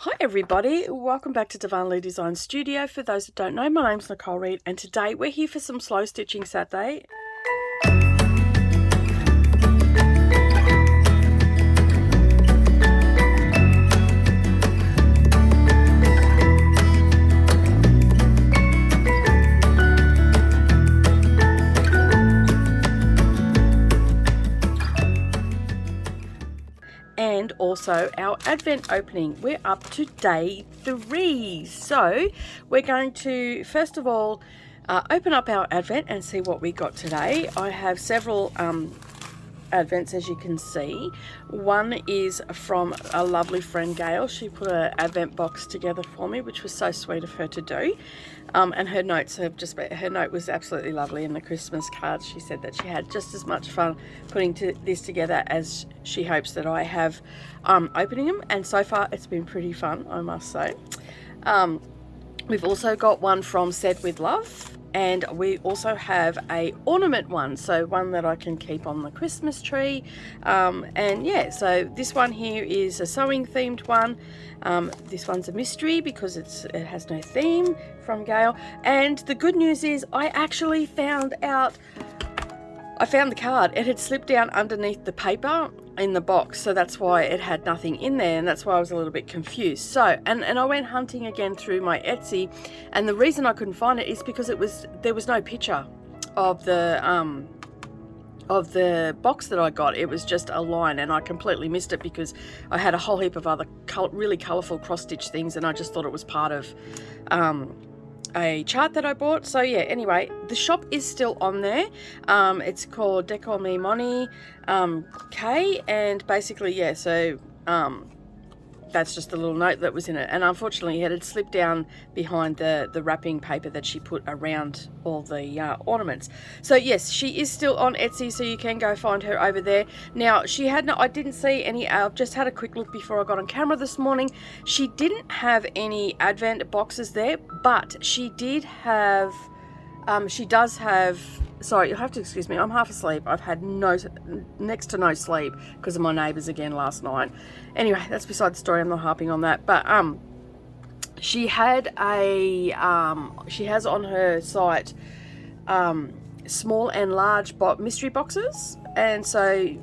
Hi everybody, welcome back to Darvanalee Designs Studio. For those that don't know, my name's Nicole Reed and today we're here for some Slow Stitching Saturday. And also our Advent opening. We're up to day 3. So we're going to first of all open up our Advent and see what we got today. I have several Advents, as you can see. One is from a lovely friend, Gail. She put an Advent box together for me, which was so sweet of her to do. And her notes have just been, her note was absolutely lovely in the Christmas cards. She said that she had just as much fun putting this together as she hopes that I have opening them, and so far it's been pretty fun, I must say. We've also got one from Said With Love, and we also have a ornament one, so one that I can keep on the Christmas tree. And yeah, so this one here is a sewing themed one. This one's a mystery because it has no theme, from Gail. And the good news is I actually found the card. It had slipped down underneath the paper in the box, so that's why it had nothing in there, and that's why I was a little bit confused. So and I went hunting again through my Etsy, and the reason I couldn't find it is because there was no picture of the box that I got. It was just a line, and I completely missed it because I had a whole heap of other really colourful cross-stitch things, and I just thought it was part of a chart that I bought. So yeah, anyway, the shop is still on there. It's called Decor Me Money K, and basically, yeah, so that's just the little note that was in it, and unfortunately it had slipped down behind the wrapping paper that she put around all the ornaments. So yes, she is still on Etsy, so you can go find her over there. Now, I didn't see any, I've just had a quick look before I got on camera this morning. She didn't have any Advent boxes there, but she does have, sorry, you'll have to excuse me, I'm half asleep. I've had next to no sleep because of my neighbours again last night. Anyway, that's beside the story, I'm not harping on that. But she had she has on her site small and large mystery boxes, and so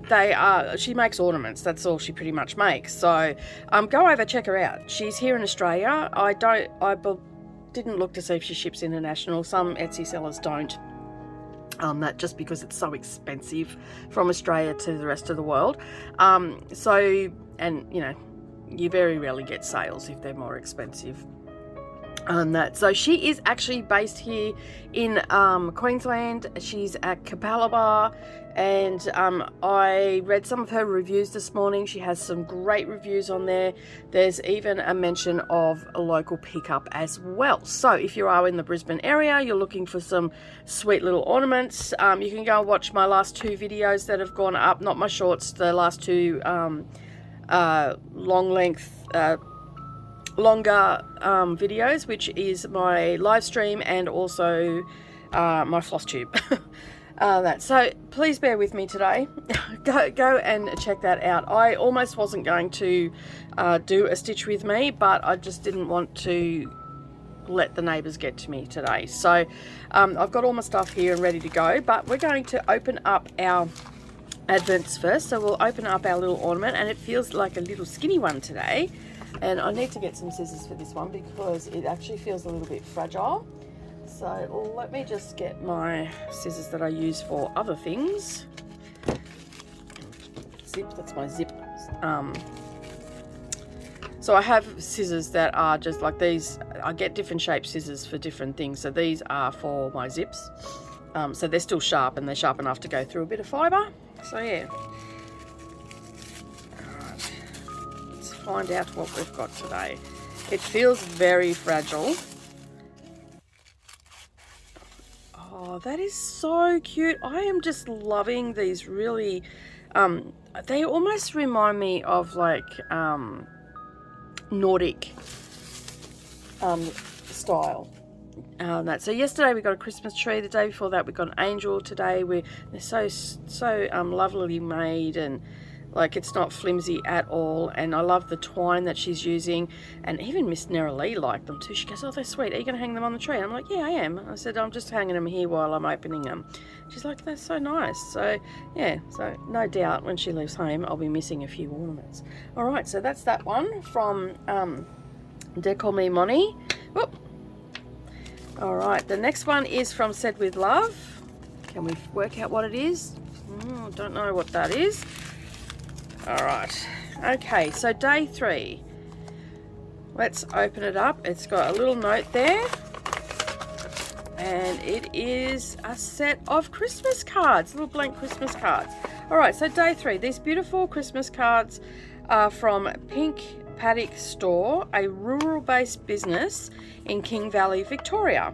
she makes ornaments. That's all she pretty much makes. So go over, check her out. She's here in Australia. I didn't look to see if she ships international. Some Etsy sellers don't. That just because it's so expensive from Australia to the rest of the world. And you know, you very rarely get sales if they're more expensive. So she is actually based here in Queensland. She's at Capalaba, and I read some of her reviews this morning. She has some great reviews on there. There's even a mention of a local pickup as well. So if you are in the Brisbane area, you're looking for some sweet little ornaments, you can go and watch my last 2 videos that have gone up, not my shorts, the last 2 longer videos, which is my live stream and also my floss tube. So please bear with me today. go and check that out. I almost wasn't going to do a stitch with me, but I just didn't want to let the neighbours get to me today. So I've got all my stuff here and ready to go, but we're going to open up our Advents first. So we'll open up our little ornament, and it feels like a little skinny one today. And I need to get some scissors for this one because it actually feels a little bit fragile. So let me just get my scissors that I use for other things. Zip, that's my zip. So I have scissors that are just like these. I get different shaped scissors for different things. So these are for my zips. So they're still sharp, and they're sharp enough to go through a bit of fibre. So yeah. Find out what we've got today. It feels very fragile. Oh, that is so cute. I am just loving these really, they almost remind me of like Nordic style. So yesterday we got a Christmas tree. The day before that we got an angel. Today they're so lovely made, and Like, it's not flimsy at all, and I love the twine that she's using. And even Miss Nerali liked them too. She goes, oh, they're sweet, are you going to hang them on the tree? And I'm like, yeah, I am. I said, I'm just hanging them here while I'm opening them. She's like, that's so nice. So yeah, so no doubt when she leaves home I'll be missing a few ornaments. All right, so that's that one from Decor Me Moni. Whoop. All right, the next one is from Said With Love. Can we work out what it is? Don't know what that is. All right, okay, so day 3. Let's open it up. It's got a little note there, and it is a set of Christmas cards, little blank Christmas cards. All right, so day 3, these beautiful Christmas cards are from Pink Paddock Store, a rural-based business in King Valley, Victoria.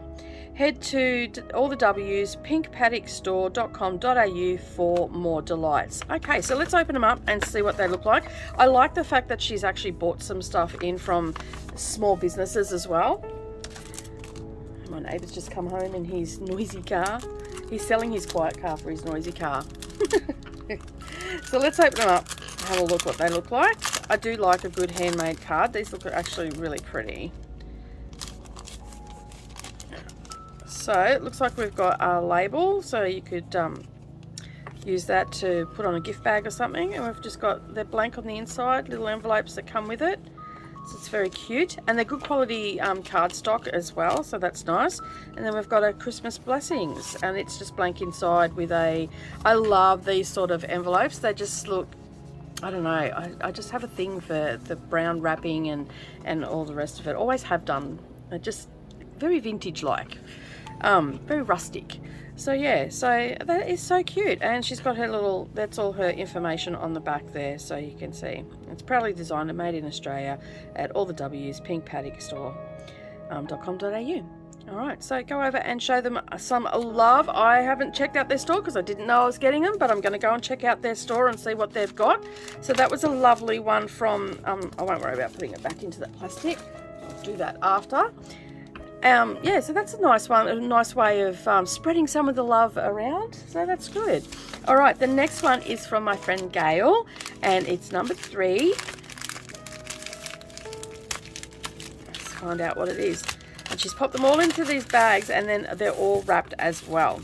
Head to all the W's, pinkpaddockstore.com.au for more delights. Okay, so let's open them up and see what they look like. I like the fact that she's actually bought some stuff in from small businesses as well. My neighbour's just come home in his noisy car. He's selling his quiet car for his noisy car. So let's open them up and have a look what they look like. I do like a good handmade card. These look actually really pretty. So it looks like we've got a label, so you could use that to put on a gift bag or something. And we've just got, they're blank on the inside, little envelopes that come with it. So it's very cute, and they're good quality cardstock as well, so that's nice. And then we've got a Christmas blessings, and it's just blank inside with a, I love these sort of envelopes. They just look, I don't know, I just have a thing for the brown wrapping and all the rest of it. Always have done. They're just very vintage like. Very rustic. So yeah, so that is so cute, and she's got her little, that's all her information on the back there, so you can see it's proudly designed and made in Australia at all the W's, pinkpaddockstore.com.au. all right, so go over and show them some love. I haven't checked out their store because I didn't know I was getting them, but I'm going to go and check out their store and see what they've got. So that was a lovely one from I won't worry about putting it back into that plastic, I'll do that after. Yeah, so that's a nice one, a nice way of spreading some of the love around, so that's good. All right, the next one is from my friend Gail, and it's number 3. Let's find out what it is. And she's popped them all into these bags, and then they're all wrapped as well.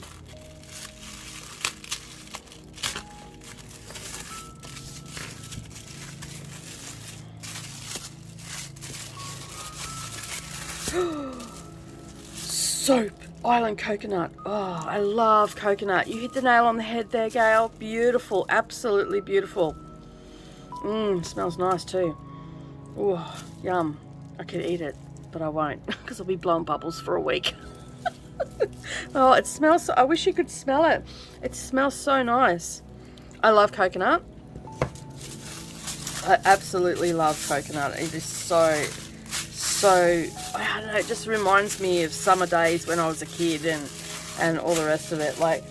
Soap, Island Coconut. Oh, I love coconut. You hit the nail on the head there, Gail. Beautiful, absolutely beautiful. Smells nice too. Oh, yum. I could eat it, but I won't because I'll be blowing bubbles for a week. Oh, it smells, I wish you could smell it. It smells so nice. I love coconut. I absolutely love coconut. It is so, I don't know, it just reminds me of summer days when I was a kid and all the rest of it. Like,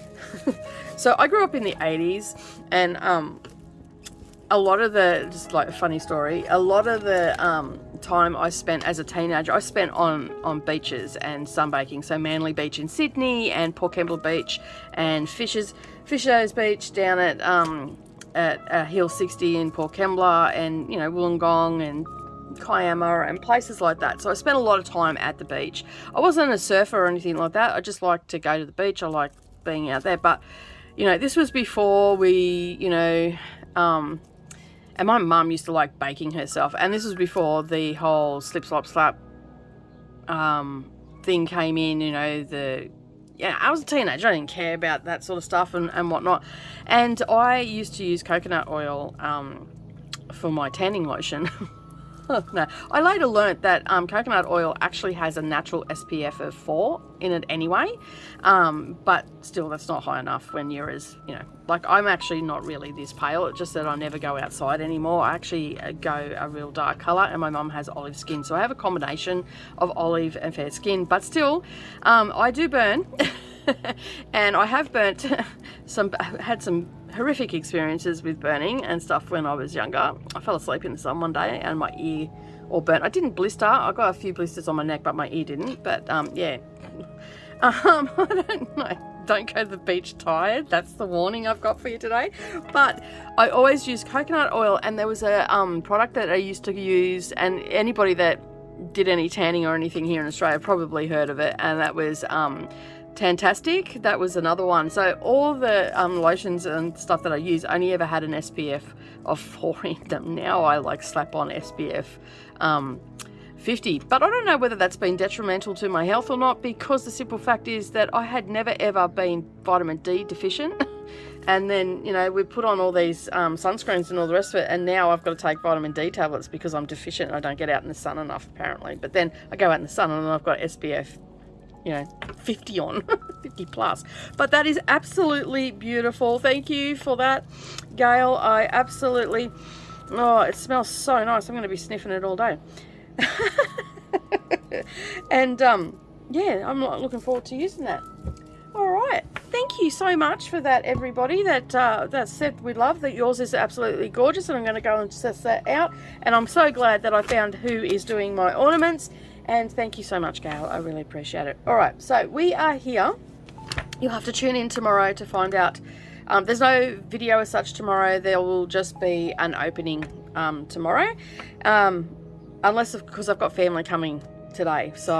so I grew up in the 80s, and a lot of the, just like a funny story, a lot of the time I spent as a teenager, I spent on beaches and sunbaking. So Manly Beach in Sydney, and Port Kembla Beach, and Fisher's Beach down at Hill 60 in Port Kembla, and, you know, Wollongong and Kiama and places like that. So I spent a lot of time at the beach. I wasn't a surfer or anything like that. I just liked to go to the beach. I liked being out there. But, you know, this was before we, you know, and my mum used to like baking herself, and this was before the whole slip, slop, slap thing came in, you know, yeah, I was a teenager. I didn't care about that sort of stuff and whatnot. And I used to use coconut oil for my tanning lotion. No, I later learnt that coconut oil actually has a natural SPF of 4 in it anyway, but still that's not high enough when you're as, you know, like I'm actually not really this pale. It's just that I never go outside anymore. I actually go a real dark colour, and my mum has olive skin, so I have a combination of olive and fair skin, but still I do burn. And I have burnt had some horrific experiences with burning and stuff when I was younger. I fell asleep in the sun one day and my ear all burnt. I didn't blister. I got a few blisters on my neck, but my ear didn't. But yeah, I don't know. don't go to the beach tired. That's the warning I've got for you today. But I always use coconut oil, and there was a product that I used to use, and anybody that did any tanning or anything here in Australia probably heard of it, and that was Fantastic. That was another one. So all the lotions and stuff that I use only ever had an SPF of 4 in them. Now I like slap on SPF 50, but I don't know whether that's been detrimental to my health or not, because the simple fact is that I had never ever been vitamin D deficient. And then, you know, we put on all these sunscreens and all the rest of it, and now I've got to take vitamin D tablets because I'm deficient and I don't get out in the sun enough, apparently. But then I go out in the sun and I've got SPF, you know, 50 on, 50 plus. But that is absolutely beautiful. Thank you for that, Gail. I absolutely, oh, it smells so nice. I'm going to be sniffing it all day. And yeah, I'm looking forward to using that. All right, thank you so much for that, everybody that said we love that. Yours is absolutely gorgeous, and I'm going to go and test that out. And I'm so glad that I found who is doing my ornaments, and thank you so much, Gail. I really appreciate it. All right, so we are here. You'll have to tune in tomorrow to find out. There's no video as such tomorrow. There will just be an opening tomorrow, unless because I've got family coming today. So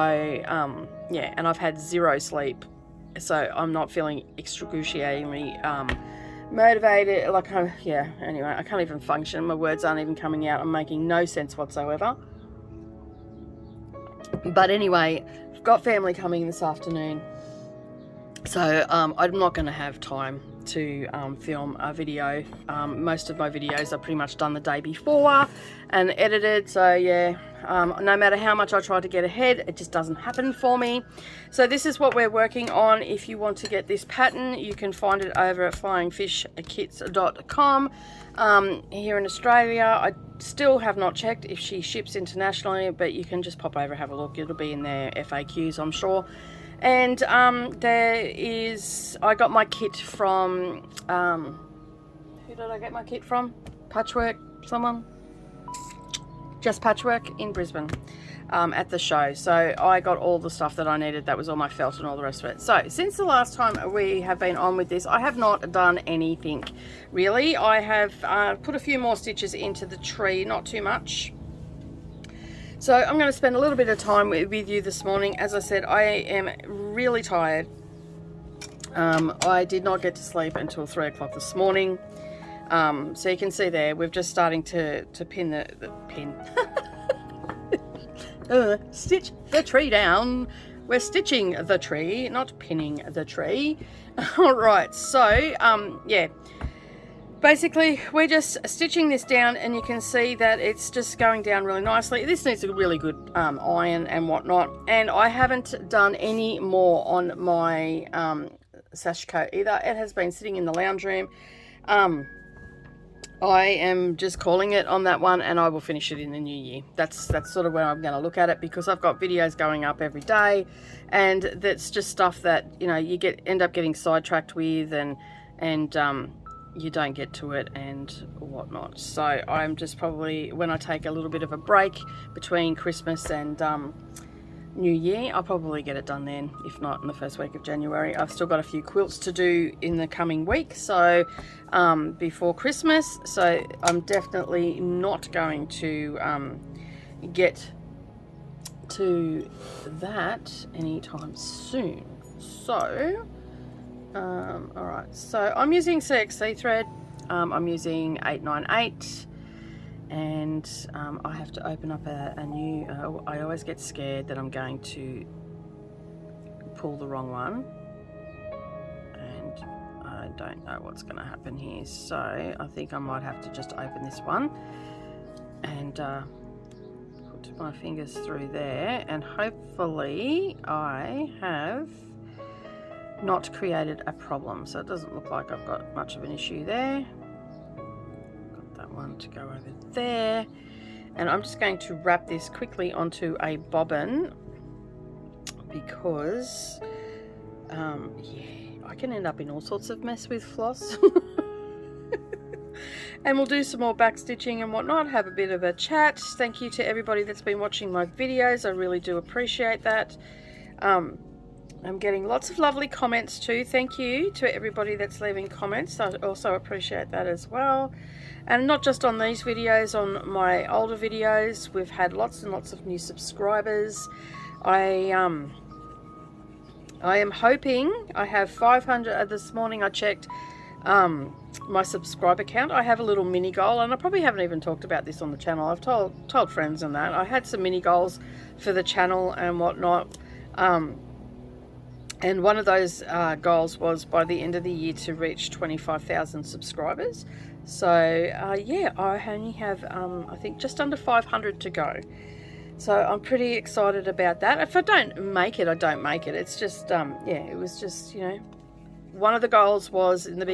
yeah, and I've had 0 sleep, so I'm not feeling excruciatingly motivated. Like, yeah, anyway, I can't even function. My words aren't even coming out. I'm making no sense whatsoever. But anyway, I've got family coming this afternoon, so I'm not going to have time to film a video. Most of my videos are pretty much done the day before and edited, so yeah, no matter how much I try to get ahead, it just doesn't happen for me. So this is what we're working on. If you want to get this pattern, you can find it over at flyingfishkits.com. Here in Australia, I still have not checked if she ships internationally, but you can just pop over and have a look. It'll be in their FAQs, I'm sure. And there is, I got my kit from, who did I get my kit from? Patchwork, someone? Just Patchwork in Brisbane at the show. So I got all the stuff that I needed. That was all my felt and all the rest of it. So since the last time we have been on with this, I have not done anything really. I have put a few more stitches into the tree, not too much. So I'm going to spend a little bit of time with you this morning. As I said, I am really tired. I did not get to sleep until 3 o'clock this morning. So you can see there, we're just starting to pin the pin. Stitch the tree down. We're stitching the tree, not pinning the tree. All right, so yeah. Basically, we're just stitching this down, and you can see that it's just going down really nicely. This needs a really good iron and whatnot, and I haven't done any more on my sash coat either. It has been sitting in the lounge room. I am just calling it on that one, and I will finish it in the new year. That's sort of where I'm going to look at it, because I've got videos going up every day, and that's just stuff that, you know, you end up getting sidetracked with, and you don't get to it and whatnot. So I'm just probably, when I take a little bit of a break between Christmas and New Year, I'll probably get it done then, if not in the first week of January. I've still got a few quilts to do in the coming week, so before Christmas, so I'm definitely not going to get to that anytime soon. So alright, so I'm using CXC thread. I'm using 898, and I have to open up a new, I always get scared that I'm going to pull the wrong one, and I don't know what's going to happen here, so I think I might have to just open this one and put my fingers through there, and hopefully I have not created a problem. So it doesn't look like I've got much of an issue there. Got that one to go over there, and I'm just going to wrap this quickly onto a bobbin, because yeah, I can end up in all sorts of mess with floss. And we'll do some more back stitching and whatnot, have a bit of a chat. Thank you to everybody that's been watching my videos. I really do appreciate that. I'm getting lots of lovely comments too. Thank you to everybody that's leaving comments. I also appreciate that as well. And not just on these videos, on my older videos, we've had lots and lots of new subscribers. I am hoping I have 500. This morning I checked my subscriber count. I have a little mini goal, and I probably haven't even talked about this on the channel. I've told friends and that. I had some mini goals for the channel and whatnot. And one of those goals was by the end of the year to reach 25,000 subscribers. So yeah, I only have I think just under 500 to go. So I'm pretty excited about that. If I don't make it, I don't make it. It's just yeah, it was just, you know, one of the goals was in the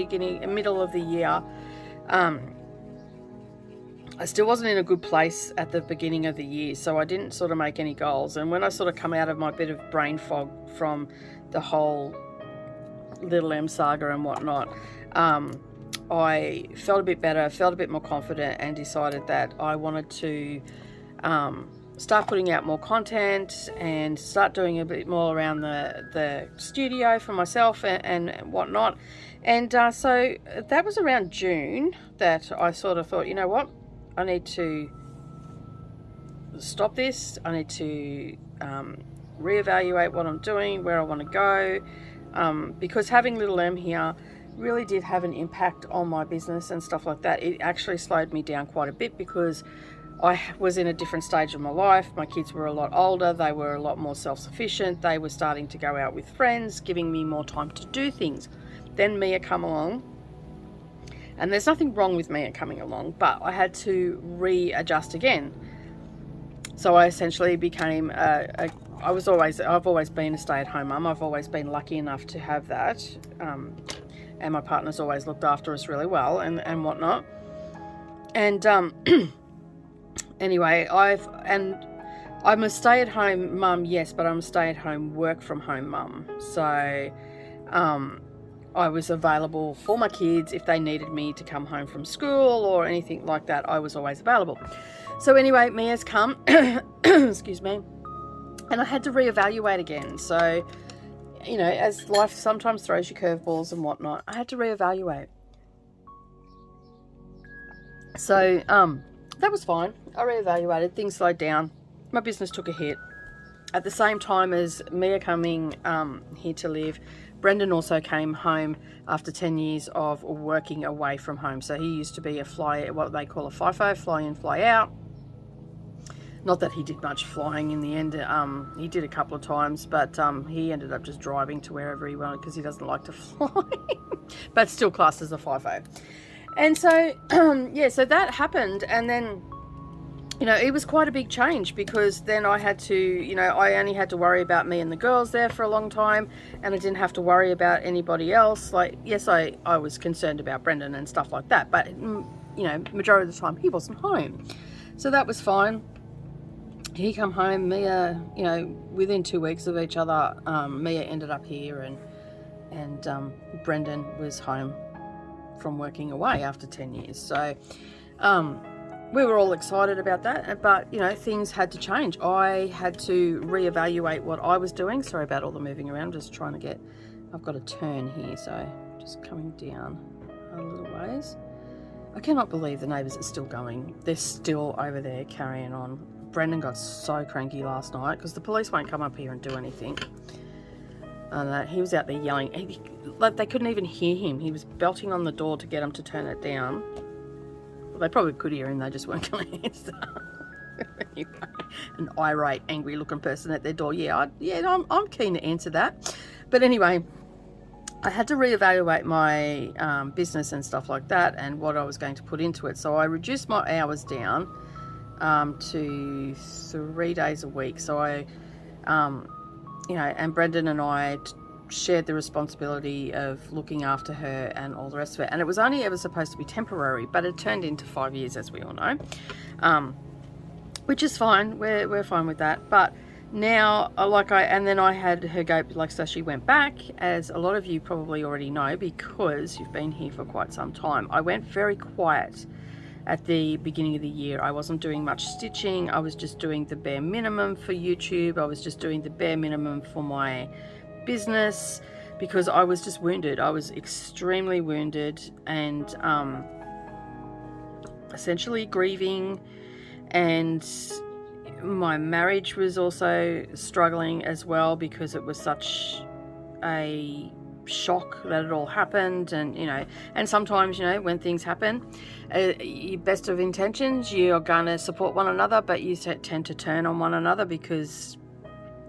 middle of the year. I still wasn't in a good place at the beginning of the year, so I didn't sort of make any goals. And when I sort of come out of my bit of brain fog from the whole Little M saga and whatnot, I felt a bit better, felt a bit more confident, and decided that I wanted to start putting out more content and start doing a bit more around the studio for myself and whatnot. And so that was around June that I sort of thought, you know what, I need to stop this. I need to reevaluate what I'm doing, where I want to go, because having Little M here really did have an impact on my business and stuff like that. It actually slowed me down quite a bit because I was in a different stage of my life. My kids were a lot older. They were a lot more self-sufficient. They were starting to go out with friends, giving me more time to do things. Then Mia come along. And there's nothing wrong with Mia coming along, but I had to readjust again. So I essentially became I've always been a stay-at-home mum. I've always been lucky enough to have that. And my partner's always looked after us really well and whatnot. And anyway, I'm a stay-at-home mum, yes, but I'm a stay-at-home work-from-home mum. So I was available for my kids if they needed me to come home from school or anything like that. I was always available. So anyway, Mia's come, excuse me, and I had to reevaluate again. So, you know, as life sometimes throws you curveballs and whatnot, I had to reevaluate. So that was fine. I reevaluated. Things slowed down. My business took a hit. At the same time as Mia coming here to live, Brendan also came home after 10 years of working away from home. So he used to be what they call a FIFO, fly in, fly out. Not that he did much flying in the end. He did a couple of times, but he ended up just driving to wherever he wanted because he doesn't like to fly. But still classed as a FIFO. And so, yeah, so that happened. And then, you know, it was quite a big change because then I had to, you know, I only had to worry about me and the girls there for a long time, and I didn't have to worry about anybody else. Like, yes, I was concerned about Brendan and stuff like that, but, you know, majority of the time he wasn't home. So that was fine. He come home, Mia, you know, within 2 weeks of each other, Mia ended up here, and Brendan was home from working away after 10 years. So, we were all excited about that, but, you know, things had to change. I had to reevaluate what I was doing. Sorry about all the moving around. Just trying to get, I've got a turn here, so just coming down a little ways. I cannot believe the neighbours are still going. They're still over there carrying on. Brendan got so cranky last night because the police won't come up here and do anything. And he was out there yelling. Like, they couldn't even hear him. He was belting on the door to get them to turn it down. Well, they probably could hear him, they just weren't going to answer. Anyway, an irate, angry-looking person at their door. Yeah, I'm keen to answer that. But anyway, I had to reevaluate my business and stuff like that and what I was going to put into it. So I reduced my hours down to 3 days a week. So I, you know, and Brendan and I shared the responsibility of looking after her and all the rest of it. And it was only ever supposed to be temporary, but it turned into 5 years, as we all know, which is fine. We're fine with that. But now, and then I had her go, so she went back, as a lot of you probably already know because you've been here for quite some time. I went very quiet at the beginning of the year. I wasn't doing much stitching. I was just doing the bare minimum for YouTube. I was just doing the bare minimum for my business because I was just wounded. I was extremely wounded and essentially grieving, and my marriage was also struggling as well because it was such a shock that it all happened. And and sometimes when things happen, best of intentions, you're going to support one another, but you tend to turn on one another because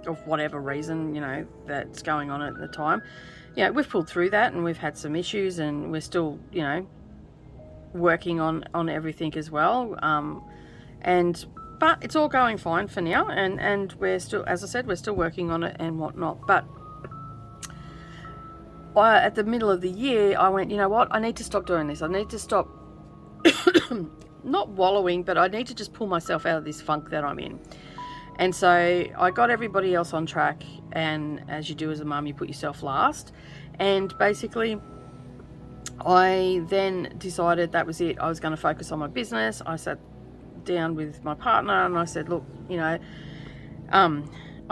of whatever reason that's going on at the time. We've pulled through that, and we've had some issues, and we're still working on everything as well, but it's all going fine for now, and we're still, as I said, we're still working on it and whatnot. But at the middle of the year, I went, you know what, I need to stop doing this. I need to stop not wallowing, but I need to just pull myself out of this funk that I'm in. And so I got everybody else on track, and as you do as a mum, you put yourself last. And basically I then decided that was it. I was going to focus on my business. I sat down with my partner and I said, look, I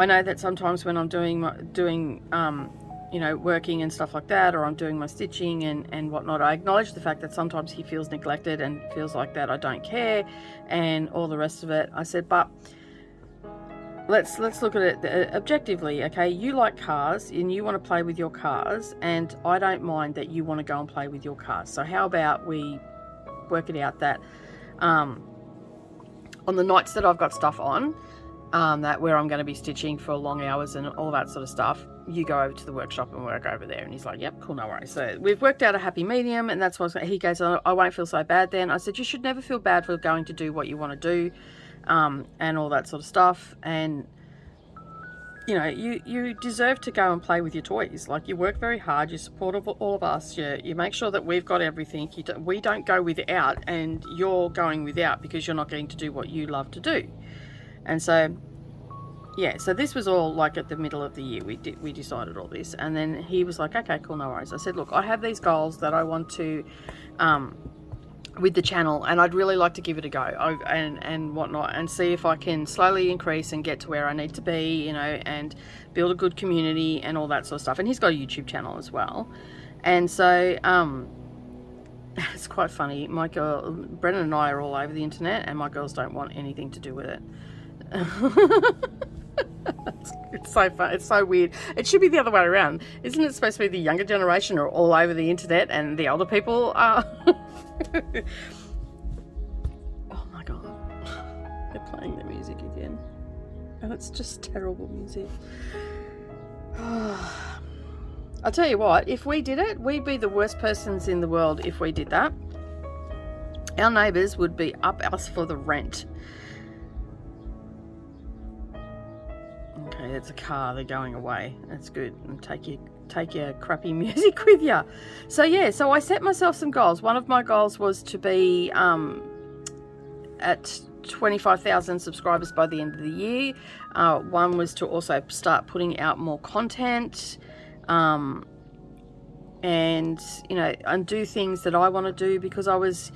know that sometimes when I'm doing working and stuff like that, or I'm doing my stitching and whatnot, I acknowledge the fact that sometimes he feels neglected and feels like that I don't care and all the rest of it. I said, but let's look at it objectively. Okay, you like cars and you want to play with your cars, and I don't mind that you want to go and play with your cars. So how about we work it out that on the nights that I've got stuff on, that where I'm going to be stitching for long hours and all that sort of stuff, you go over to the workshop and work over there. And he's like, yep, cool, no worries. So we've worked out a happy medium, and that's what he goes, I won't feel so bad then. I said, you should never feel bad for going to do what you want to do, and all that sort of stuff. And you deserve to go and play with your toys. Like, you work very hard, you support all of us, you make sure that we've got everything. We don't go without, and you're going without because you're not getting to do what you love to do. And so so this was all like at the middle of the year we decided all this. And then he was like, okay, cool, no worries. I said, look, I have these goals that I want to with the channel, and I'd really like to give it a go and whatnot, and see if I can slowly increase and get to where I need to be, and build a good community and all that sort of stuff. And he's got a YouTube channel as well. And so it's quite funny, my girl Brennan and I are all over the internet, and my girls don't want anything to do with it. It's so fun. It's so weird. It should be the other way around. Isn't it supposed to be the younger generation are all over the internet and the older people are oh my god, they're playing the music again, and it's just terrible music. I'll tell you what, if we did it, we'd be the worst persons in the world. If we did that, our neighbours would be up us for the rent. Okay, it's a car, they're going away. That's good. And take your crappy music with you. So I set myself some goals. One of my goals was to be at 25,000 subscribers by the end of the year. One was to also start putting out more content, and and do things that I want to do, because I was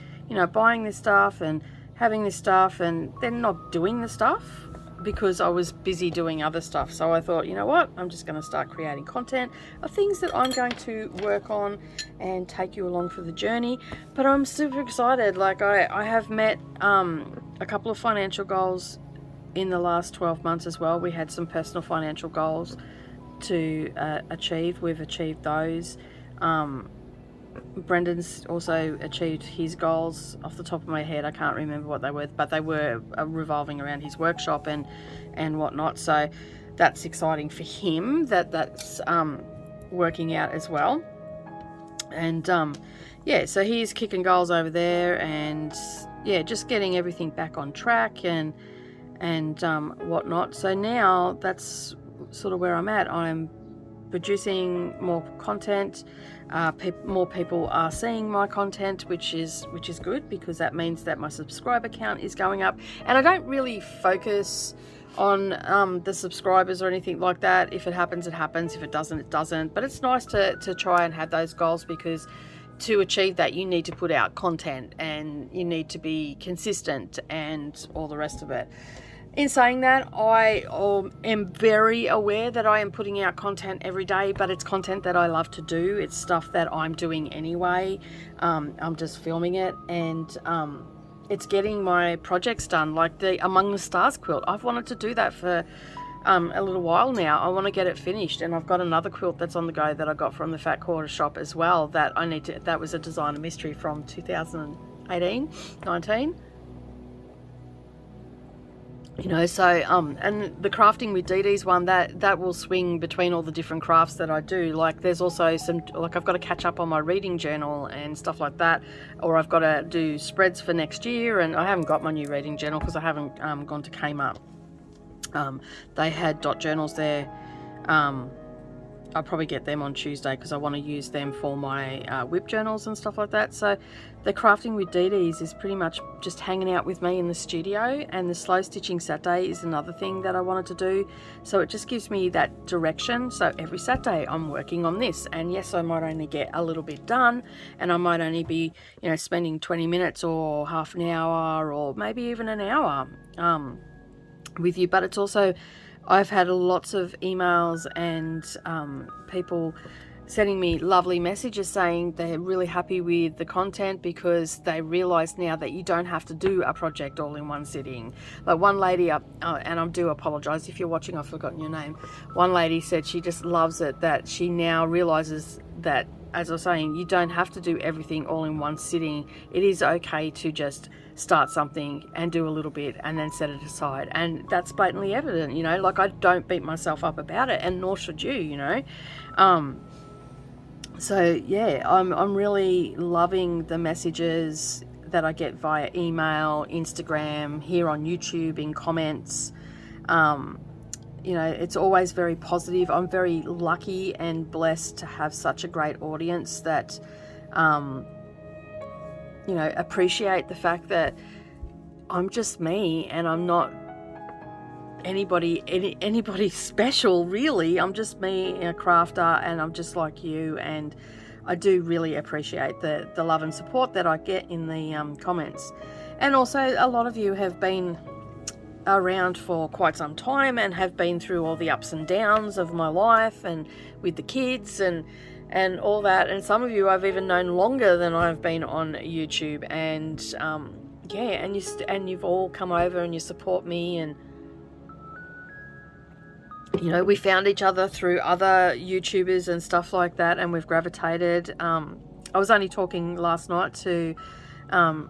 buying this stuff and having this stuff and then not doing the stuff because I was busy doing other stuff. So I thought, you know what, I'm just going to start creating content of things that I'm going to work on and take you along for the journey. But I'm super excited. Like, I have met a couple of financial goals in the last 12 months as well. We had some personal financial goals to achieve. We've achieved those. Brendan's also achieved his goals. Off the top of my head, I can't remember what they were, but they were revolving around his workshop and whatnot. So that's exciting for him, that's working out as well. And so he's kicking goals over there, and just getting everything back on track and whatnot. So now that's sort of where I'm at. I'm producing more content. More people are seeing my content, which is good, because that means that my subscriber count is going up. And I don't really focus on the subscribers or anything like that. If it happens, it happens. If it doesn't, it doesn't. But it's nice to try and have those goals, because to achieve that, you need to put out content and you need to be consistent and all the rest of it. In saying that, I am very aware that I am putting out content every day, but it's content that I love to do. It's stuff that I'm doing anyway. I'm just filming it, and it's getting my projects done, like the Among the Stars quilt. I've wanted to do that for a little while now. I want to get it finished, and I've got another quilt that's on the go that I got from the Fat Quarter shop as well, that I need to, that was a designer mystery from 2018, 19. You know, so and the crafting with DDs one, that will swing between all the different crafts that I do. Like there's also some, like I've got to catch up on my reading journal and stuff like that, or I've got to do spreads for next year, and I haven't got my new reading journal because I haven't gone to Kmart. They had dot journals there. I'll probably get them on Tuesday because I want to use them for my whip journals and stuff like that. So the crafting with DDs is pretty much just hanging out with me in the studio, and the Slow Stitching Saturday is another thing that I wanted to do. So it just gives me that direction. So every Saturday I'm working on this, and yes, I might only get a little bit done, and I might only be, you know, spending 20 minutes or half an hour or maybe even an hour with you. But it's also, I've had lots of emails and people sending me lovely messages saying they're really happy with the content because they realize now that you don't have to do a project all in one sitting. Like one lady, and I do apologize if you're watching, I've forgotten your name. One lady said she just loves it, that she now realizes that, as I was saying, you don't have to do everything all in one sitting. It is okay to just start something and do a little bit and then set it aside, and that's blatantly evident, you know. Like I don't beat myself up about it, and nor should you, you know. So yeah, I'm really loving the messages that I get via email, Instagram, here on YouTube, in comments. You know, it's always very positive. I'm very lucky and blessed to have such a great audience that you know, appreciate the fact that I'm just me, and I'm not anybody special, really. I'm just me, a crafter, and I'm just like you, and I do really appreciate the love and support that I get in the comments. And also, a lot of you have been around for quite some time and have been through all the ups and downs of my life, and with the kids and all that, and some of you I've even known longer than I've been on YouTube, and yeah, and you've all come over and you support me, and you know, we found each other through other YouTubers and stuff like that, and we've gravitated. I was only talking last night to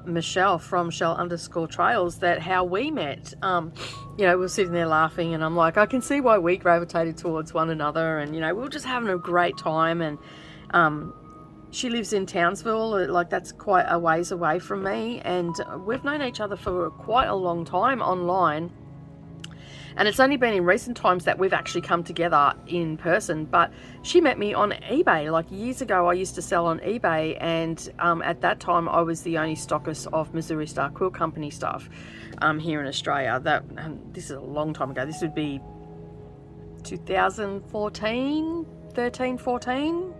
Michelle from Shell_Trails, that how we met. You know, we were sitting there laughing, and I'm like, I can see why we gravitated towards one another, and you know, we were just having a great time. And she lives in Townsville, like that's quite a ways away from me, and we've known each other for quite a long time online. And it's only been in recent times that we've actually come together in person. But she met me on eBay. Like years ago, I used to sell on eBay, and at that time I was the only stockist of Missouri Star Quilt Company stuff here in Australia. This is a long time ago. This would be 2014, 13, 14,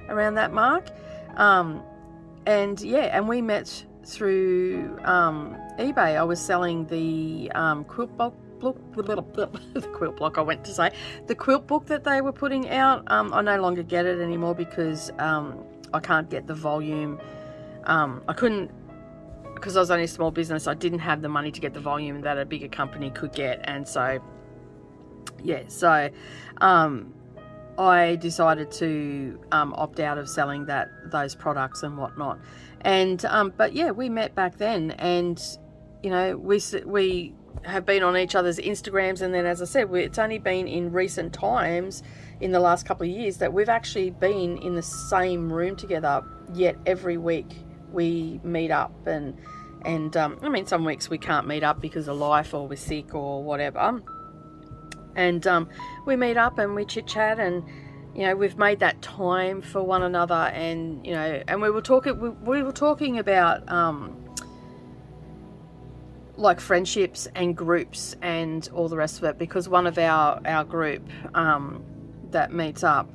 around that mark. And yeah, and we met through eBay. I was selling the quilt book. The quilt block, I went to say, the quilt book that they were putting out. I no longer get it anymore because I can't get the volume. I couldn't, because I was only a small business, I didn't have the money to get the volume that a bigger company could get. And so yeah, so I decided to opt out of selling those products and whatnot. And but yeah, we met back then, and you know, we have been on each other's Instagrams, and then, as I said, it's only been in recent times, in the last couple of years, that we've actually been in the same room together. Yet every week we meet up, and I mean, some weeks we can't meet up because of life, or we're sick or whatever, and we meet up and we chit chat, and you know, we've made that time for one another. And you know, and we were talking about like friendships and groups and all the rest of it, because one of our group that meets up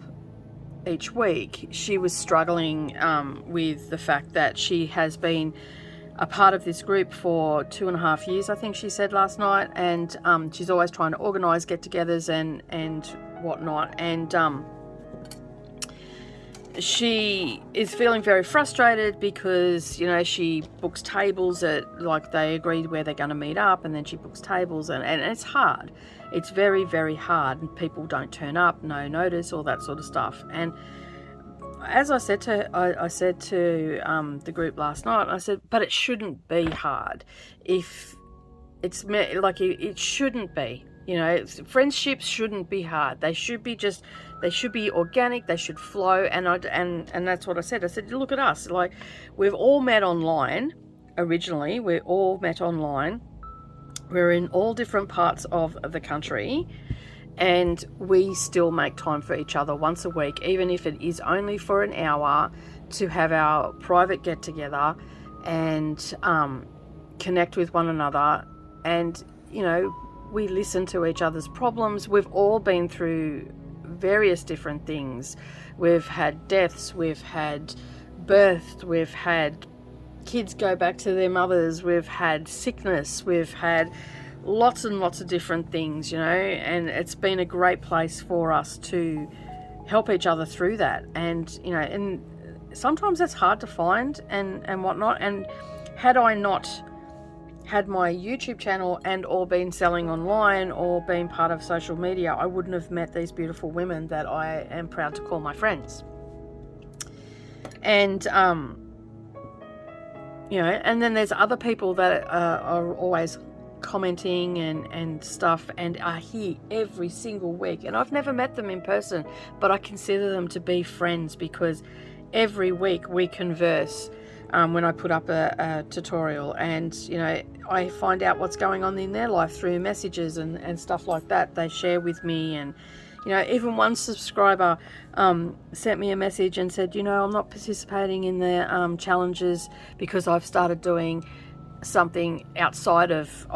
each week, she was struggling with the fact that she has been a part of this group for 2.5 years, I think she said last night, and she's always trying to organise get-togethers and whatnot, and she is feeling very frustrated because, you know, she books tables at, like, they agreed where they're going to meet up, and then she books tables, and it's hard. It's very, very hard, and people don't turn up, no notice, all that sort of stuff. And as I said to the group last night, I said, but it shouldn't be hard. If it's like, it shouldn't be. You know, friendships shouldn't be hard. They should be organic. They should flow. And that's what I said. I said, look at us. Like, we've all met online originally. We all met online. We're in all different parts of the country, and we still make time for each other once a week, even if it is only for an hour, to have our private get together and connect with one another. And, you know, we listen to each other's problems. We've all been through various different things. We've had deaths, we've had births, we've had kids go back to their mothers, we've had sickness, we've had lots and lots of different things, you know, and it's been a great place for us to help each other through that. And, you know, and sometimes that's hard to find and whatnot. And had I not had my YouTube channel and or been selling online or been part of social media, I wouldn't have met these beautiful women that I am proud to call my friends. And you know, and then there's other people that are always commenting and stuff, and are here every single week, and I've never met them in person, but I consider them to be friends, because every week we converse when I put up a tutorial, and, you know, I find out what's going on in their life through messages and stuff like that. They share with me. And, you know, even one subscriber sent me a message and said, you know, I'm not participating in the challenges because I've started doing something outside of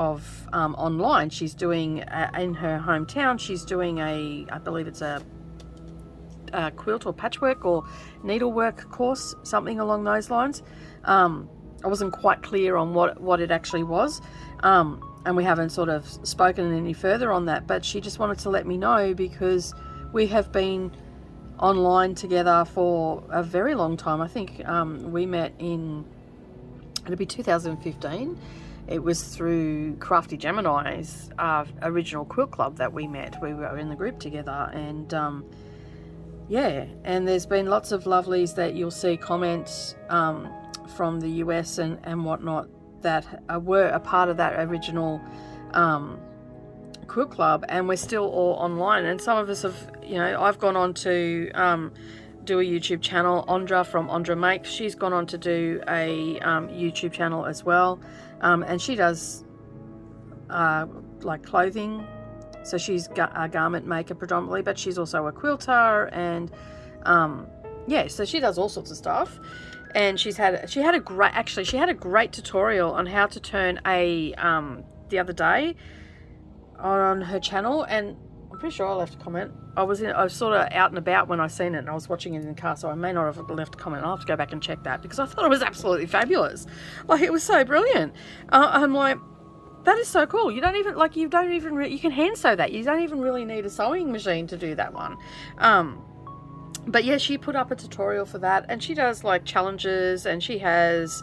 online. She's doing in her hometown, she's doing I believe it's a quilt or patchwork or needlework course, something along those lines. I wasn't quite clear on what it actually was, and we haven't sort of spoken any further on that, but she just wanted to let me know, because we have been online together for a very long time. I think we met it'll be 2015. It was through Crafty Gemini's original quilt club that we met. We were in the group together, and yeah, and there's been lots of lovelies that you'll see comments from the US and whatnot that were a part of that original quilt club, and we're still all online. And some of us have, you know, I've gone on to do a YouTube channel. Andra from Andra Makes, she's gone on to do a YouTube channel as well, and she does like clothing. So she's a garment maker predominantly, but she's also a quilter, and yeah, so she does all sorts of stuff. And she had a great tutorial on how to turn the other day on her channel, and I'm pretty sure I left a comment. I was sort of out and about when I seen it, and I was watching it in the car, so I may not have left a comment. I'll have to go back and check that, because I thought it was absolutely fabulous. Like, it was so brilliant. I'm like, that is so cool. You can hand sew that. You don't even really need a sewing machine to do that one. But yeah, she put up a tutorial for that, and she does like challenges, and she has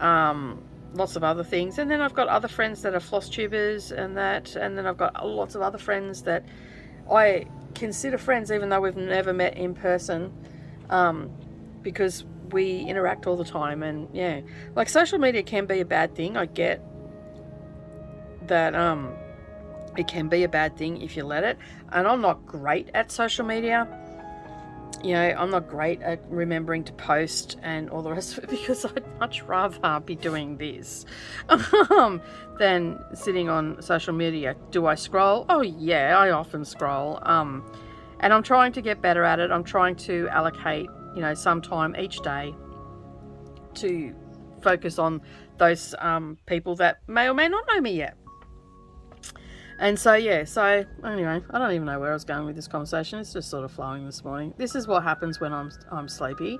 lots of other things. And then I've got other friends that are floss tubers and that, and then I've got lots of other friends that I consider friends, even though we've never met in person, because we interact all the time. And yeah, like, social media can be a bad thing. I get that it can be a bad thing if you let it, and I'm not great at social media. You know, I'm not great at remembering to post and all the rest of it, because I'd much rather be doing this than sitting on social media. Do I scroll? Oh yeah, I often scroll, and I'm trying to get better at it. I'm trying to allocate, you know, some time each day to focus on those people that may or may not know me yet. And so, yeah, so anyway, I don't even know where I was going with this conversation. It's just sort of flowing this morning. This is what happens when I'm sleepy,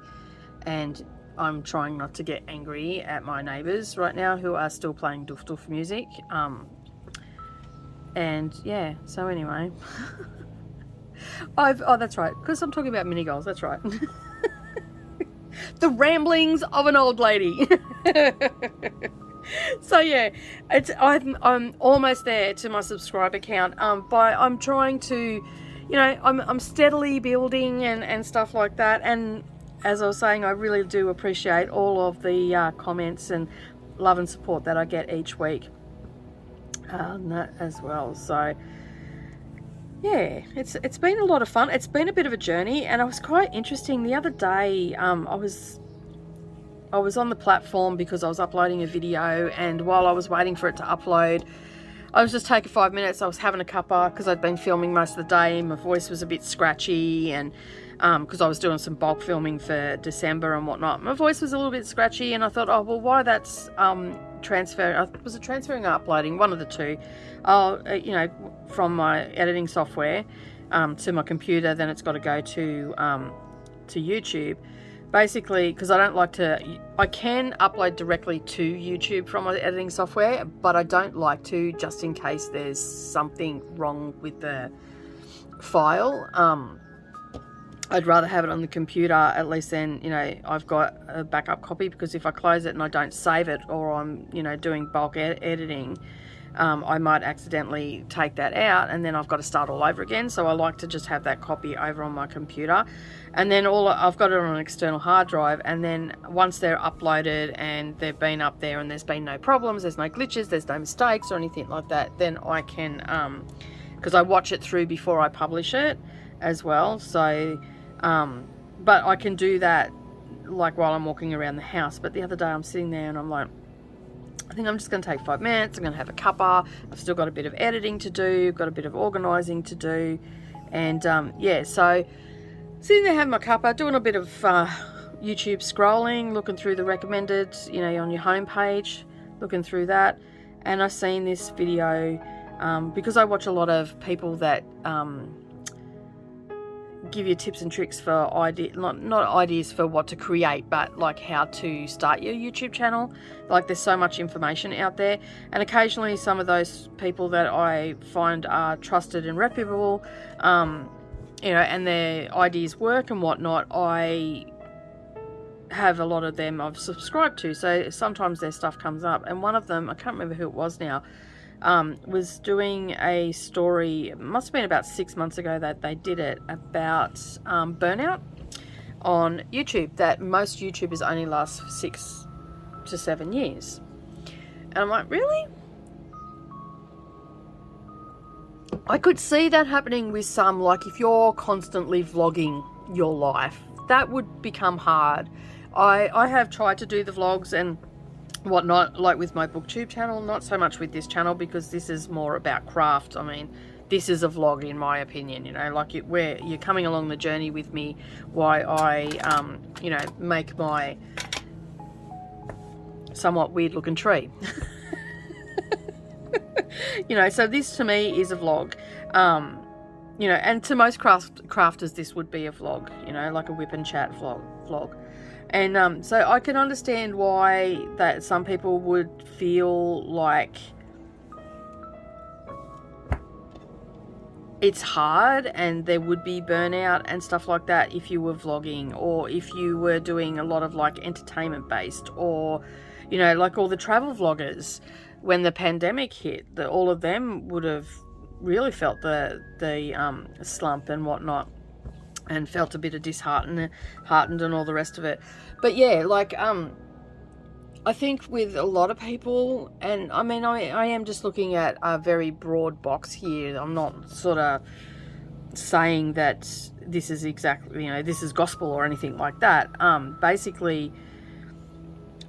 and I'm trying not to get angry at my neighbours right now who are still playing doof doof music. And yeah, so anyway. Oh, that's right, because I'm talking about mini goals, that's right. The ramblings of an old lady. So yeah, I'm almost there to my subscriber count. But I'm trying to, you know, I'm steadily building and stuff like that. And as I was saying, I really do appreciate all of the comments and love and support that I get each week, that as well. So yeah, it's been a lot of fun. It's been a bit of a journey, and it was quite interesting. The other day, I was on the platform because I was uploading a video, and while I was waiting for it to upload, I was just taking 5 minutes. I was having a cuppa because I'd been filming most of the day. My voice was a bit scratchy, and because I was doing some bulk filming for December and whatnot, my voice was a little bit scratchy, and I thought, oh well, why that's was it transferring or uploading? One of the two. You know, from my editing software to my computer, then it's got to go to YouTube. Basically, because I don't like to, I can upload directly to YouTube from my editing software, but I don't like to, just in case there's something wrong with the file. I'd rather have it on the computer. At least then, you know, I've got a backup copy, because if I close it and I don't save it, or I'm, you know, doing bulk editing, I might accidentally take that out, and then I've got to start all over again. So I like to just have that copy over on my computer, and then I've got it on an external hard drive, and then once they're uploaded and they've been up there and there's been no problems, there's no glitches, there's no mistakes or anything like that, then I can, because I watch it through before I publish it as well. So but I can do that like while I'm walking around the house. But the other day I'm sitting there and I'm like, I think I'm just going to take 5 minutes. I'm going to have a cuppa. I've still got a bit of editing to do, got a bit of organising to do, and yeah, so sitting there having my cuppa, doing a bit of YouTube scrolling, looking through the recommended, you know, on your homepage, looking through that, and I've seen this video because I watch a lot of people that give you tips and tricks for not ideas for what to create, but like how to start your YouTube channel. Like, there's so much information out there, and occasionally some of those people that I find are trusted and reputable, you know, and their ideas work and whatnot, I have a lot of them I've subscribed to, so sometimes their stuff comes up. And one of them, I can't remember who it was now, was doing a story, it must have been about 6 months ago that they did it, about burnout on YouTube, that most YouTubers only last 6 to 7 years. And I'm like, really? I could see that happening with some, like if you're constantly vlogging your life, that would become hard. I have tried to do the vlogs and whatnot, like with my booktube channel, not so much with this channel, because this is more about craft. I mean, this is a vlog in my opinion, you know, like where you're coming along the journey with me, why I you know, make my somewhat weird looking tree. You know, so this to me is a vlog, you know, and to most crafters this would be a vlog, you know, like a whip and chat vlog. And so I can understand why that some people would feel like it's hard and there would be burnout and stuff like that if you were vlogging, or if you were doing a lot of like entertainment based, or, you know, like all the travel vloggers when the pandemic hit, all of them would have really felt the slump and whatnot, and felt a bit of disheartened and all the rest of it. But yeah, like I think with a lot of people, and I mean I am just looking at a very broad box here. I'm not sort of saying that this is exactly, you know, this is gospel or anything like that. Basically,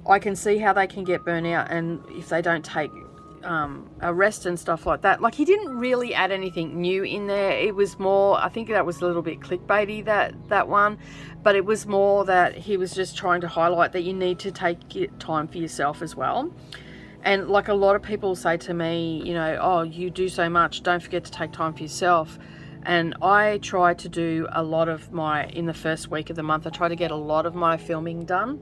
I can see how they can get burnout, and if they don't take a rest and stuff like that. Like, he didn't really add anything new in there. It was more, I think that was a little bit clickbaity, that one, but it was more that he was just trying to highlight that you need to take time for yourself as well. And like a lot of people say to me, you know, oh, you do so much, don't forget to take time for yourself. And I try to do a lot of my, in the first week of the month, I try to get a lot of my filming done.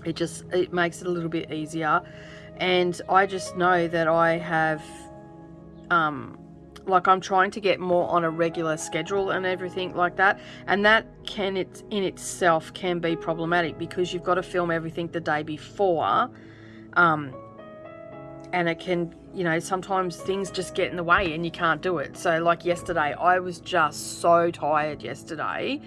it makes it a little bit easier. And I just know that I have like I'm trying to get more on a regular schedule and everything like that, and that in itself can be problematic because you've got to film everything the day before, and it can, you know, sometimes things just get in the way and you can't do it. So like yesterday, I was just so tired yesterday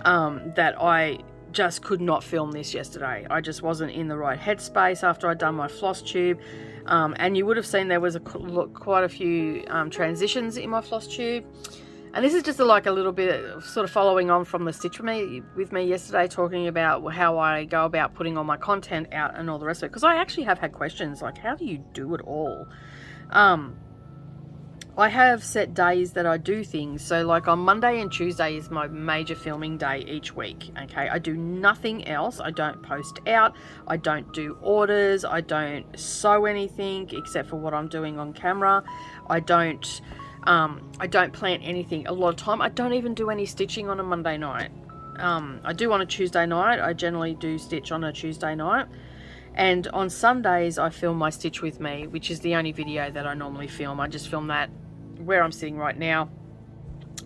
that I just could not film this yesterday. I just wasn't in the right headspace after I'd done my floss tube. And you would have seen there was quite a few transitions in my floss tube. And this is just like a little bit of sort of following on from the stitch with me yesterday, talking about how I go about putting all my content out and all the rest of it. Because I actually have had questions like, how do you do it all? I have set days that I do things. So like on Monday and Tuesday is my major filming day each week. Okay, I do nothing else. I don't post out. I don't do orders. I don't sew anything except for what I'm doing on camera. I don't plan anything. A lot of time I don't even do any stitching on a Monday night. I do on a Tuesday night. I generally do stitch on a Tuesday night. And on Sundays I film my stitch with me, which is the only video that I normally film. I just film that where I'm sitting right now.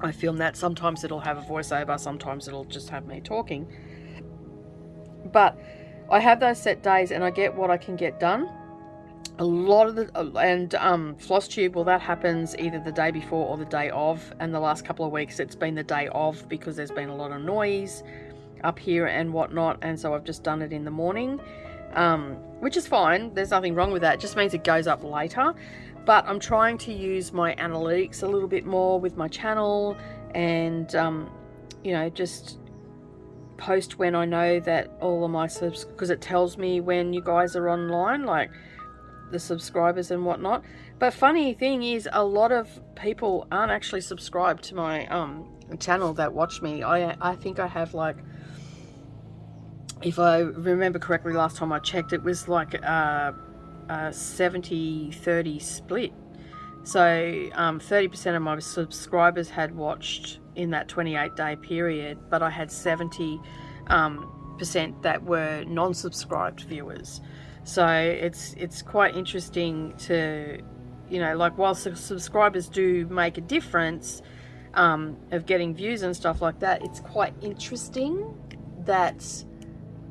I film that. Sometimes it'll have a voiceover, sometimes it'll just have me talking. But I have those set days and I get what I can get done. A lot of the floss tube, well, that happens either the day before or the day of, and the last couple of weeks it's been the day of because there's been a lot of noise up here and whatnot, and so I've just done it in the morning, which is fine. There's nothing wrong with that. It just means it goes up later. But I'm trying to use my analytics a little bit more with my channel, and you know, just post when I know that all of my subs, because it tells me when you guys are online, like the subscribers and whatnot. But funny thing is, a lot of people aren't actually subscribed to my channel that watch me. I think I have, like, if I remember correctly, last time I checked, it was like a 70-30 split. So 30% of my subscribers had watched in that 28-day period, but I had 70% that were non-subscribed viewers. So it's quite interesting to, you know, like, while subscribers do make a difference of getting views and stuff like that, it's quite interesting that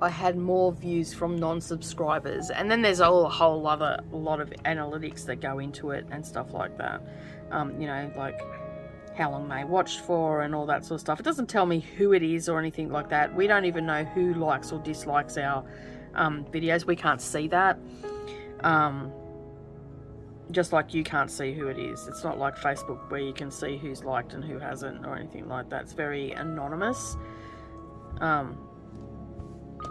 I had more views from non-subscribers. And then there's a whole lot of analytics that go into it and stuff like that. You know, like how long they watched for and all that sort of stuff. It doesn't tell me who it is or anything like that. We don't even know who likes or dislikes our videos. We can't see that. Just like you can't see who it is. It's not like Facebook where you can see who's liked and who hasn't or anything like that. It's very anonymous.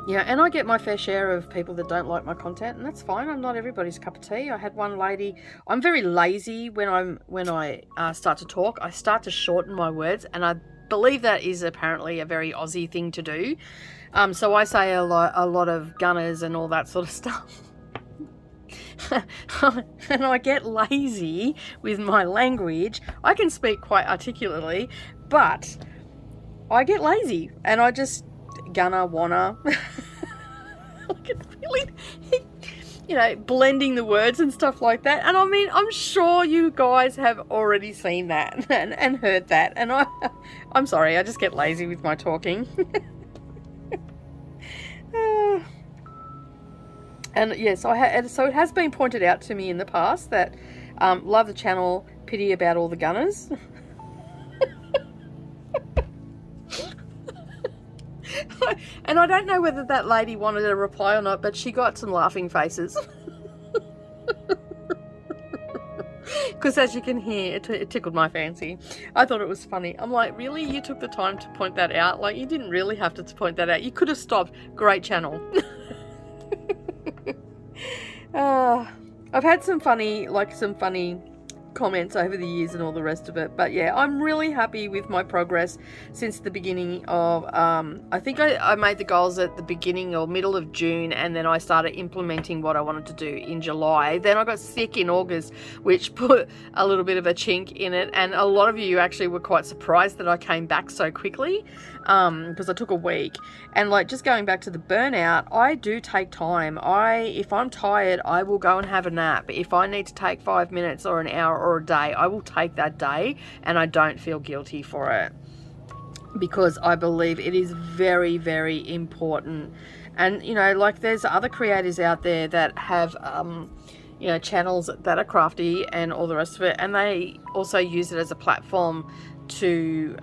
Yeah, and I get my fair share of people that don't like my content, and that's fine. I'm not everybody's cup of tea. I had one lady. I'm very lazy when I start to talk. I start to shorten my words, and I believe that is apparently a very Aussie thing to do. So I say a lot of gunners and all that sort of stuff. And I get lazy with my language. I can speak quite articulately, but I get lazy and I just gonna wanna like, it's really, you know, blending the words and stuff like that. And I mean, I'm sure you guys have already seen that and heard that, and I'm sorry, I just get lazy with my talking. And yes, so it has been pointed out to me in the past that love the channel, pity about all the gunners. And I don't know whether that lady wanted a reply or not, but she got some laughing faces. Because as you can hear, it tickled my fancy. I thought it was funny. I'm like, really? You took the time to point that out? Like, you didn't really have to point that out. You could have stopped. Great channel. I've had some funny comments over the years and all the rest of it. But yeah, I'm really happy with my progress since the beginning of I think I made the goals at the beginning or middle of June, and then I started implementing what I wanted to do in July. Then I got sick in August, which put a little bit of a chink in it, and a lot of you actually were quite surprised that I came back so quickly, because I took a week. And like, just going back to the burnout, I do take time. If I'm tired, I will go and have a nap. If I need to take 5 minutes or an hour or a day, I will take that day, and I don't feel guilty for it, because I believe it is very, very important. And you know, like, there's other creators out there that have you know, channels that are crafty and all the rest of it, and they also use it as a platform to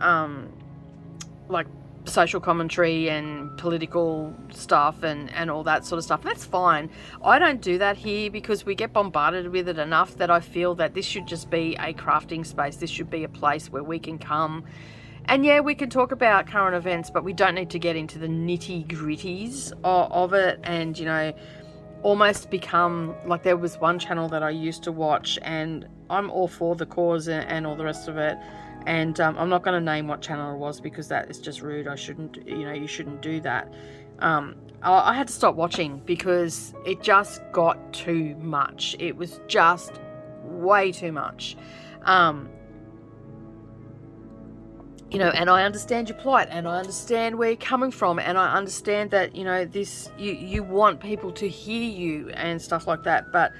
like social commentary and political stuff and all that sort of stuff. That's fine. I don't do that here because we get bombarded with it enough that I feel that this should just be a crafting space. This should be a place where we can come, and yeah, we can talk about current events, but we don't need to get into the nitty gritties of it, and you know, almost become like, there was one channel that I used to watch, and I'm all for the cause and all the rest of it. And I'm not going to name what channel it was because that is just rude. I shouldn't, you know, you shouldn't do that. I had to stop watching because it just got too much. It was just way too much. You know, and I understand your plight, and I understand where you're coming from, and I understand that, you know, this, you want people to hear you and stuff like that. But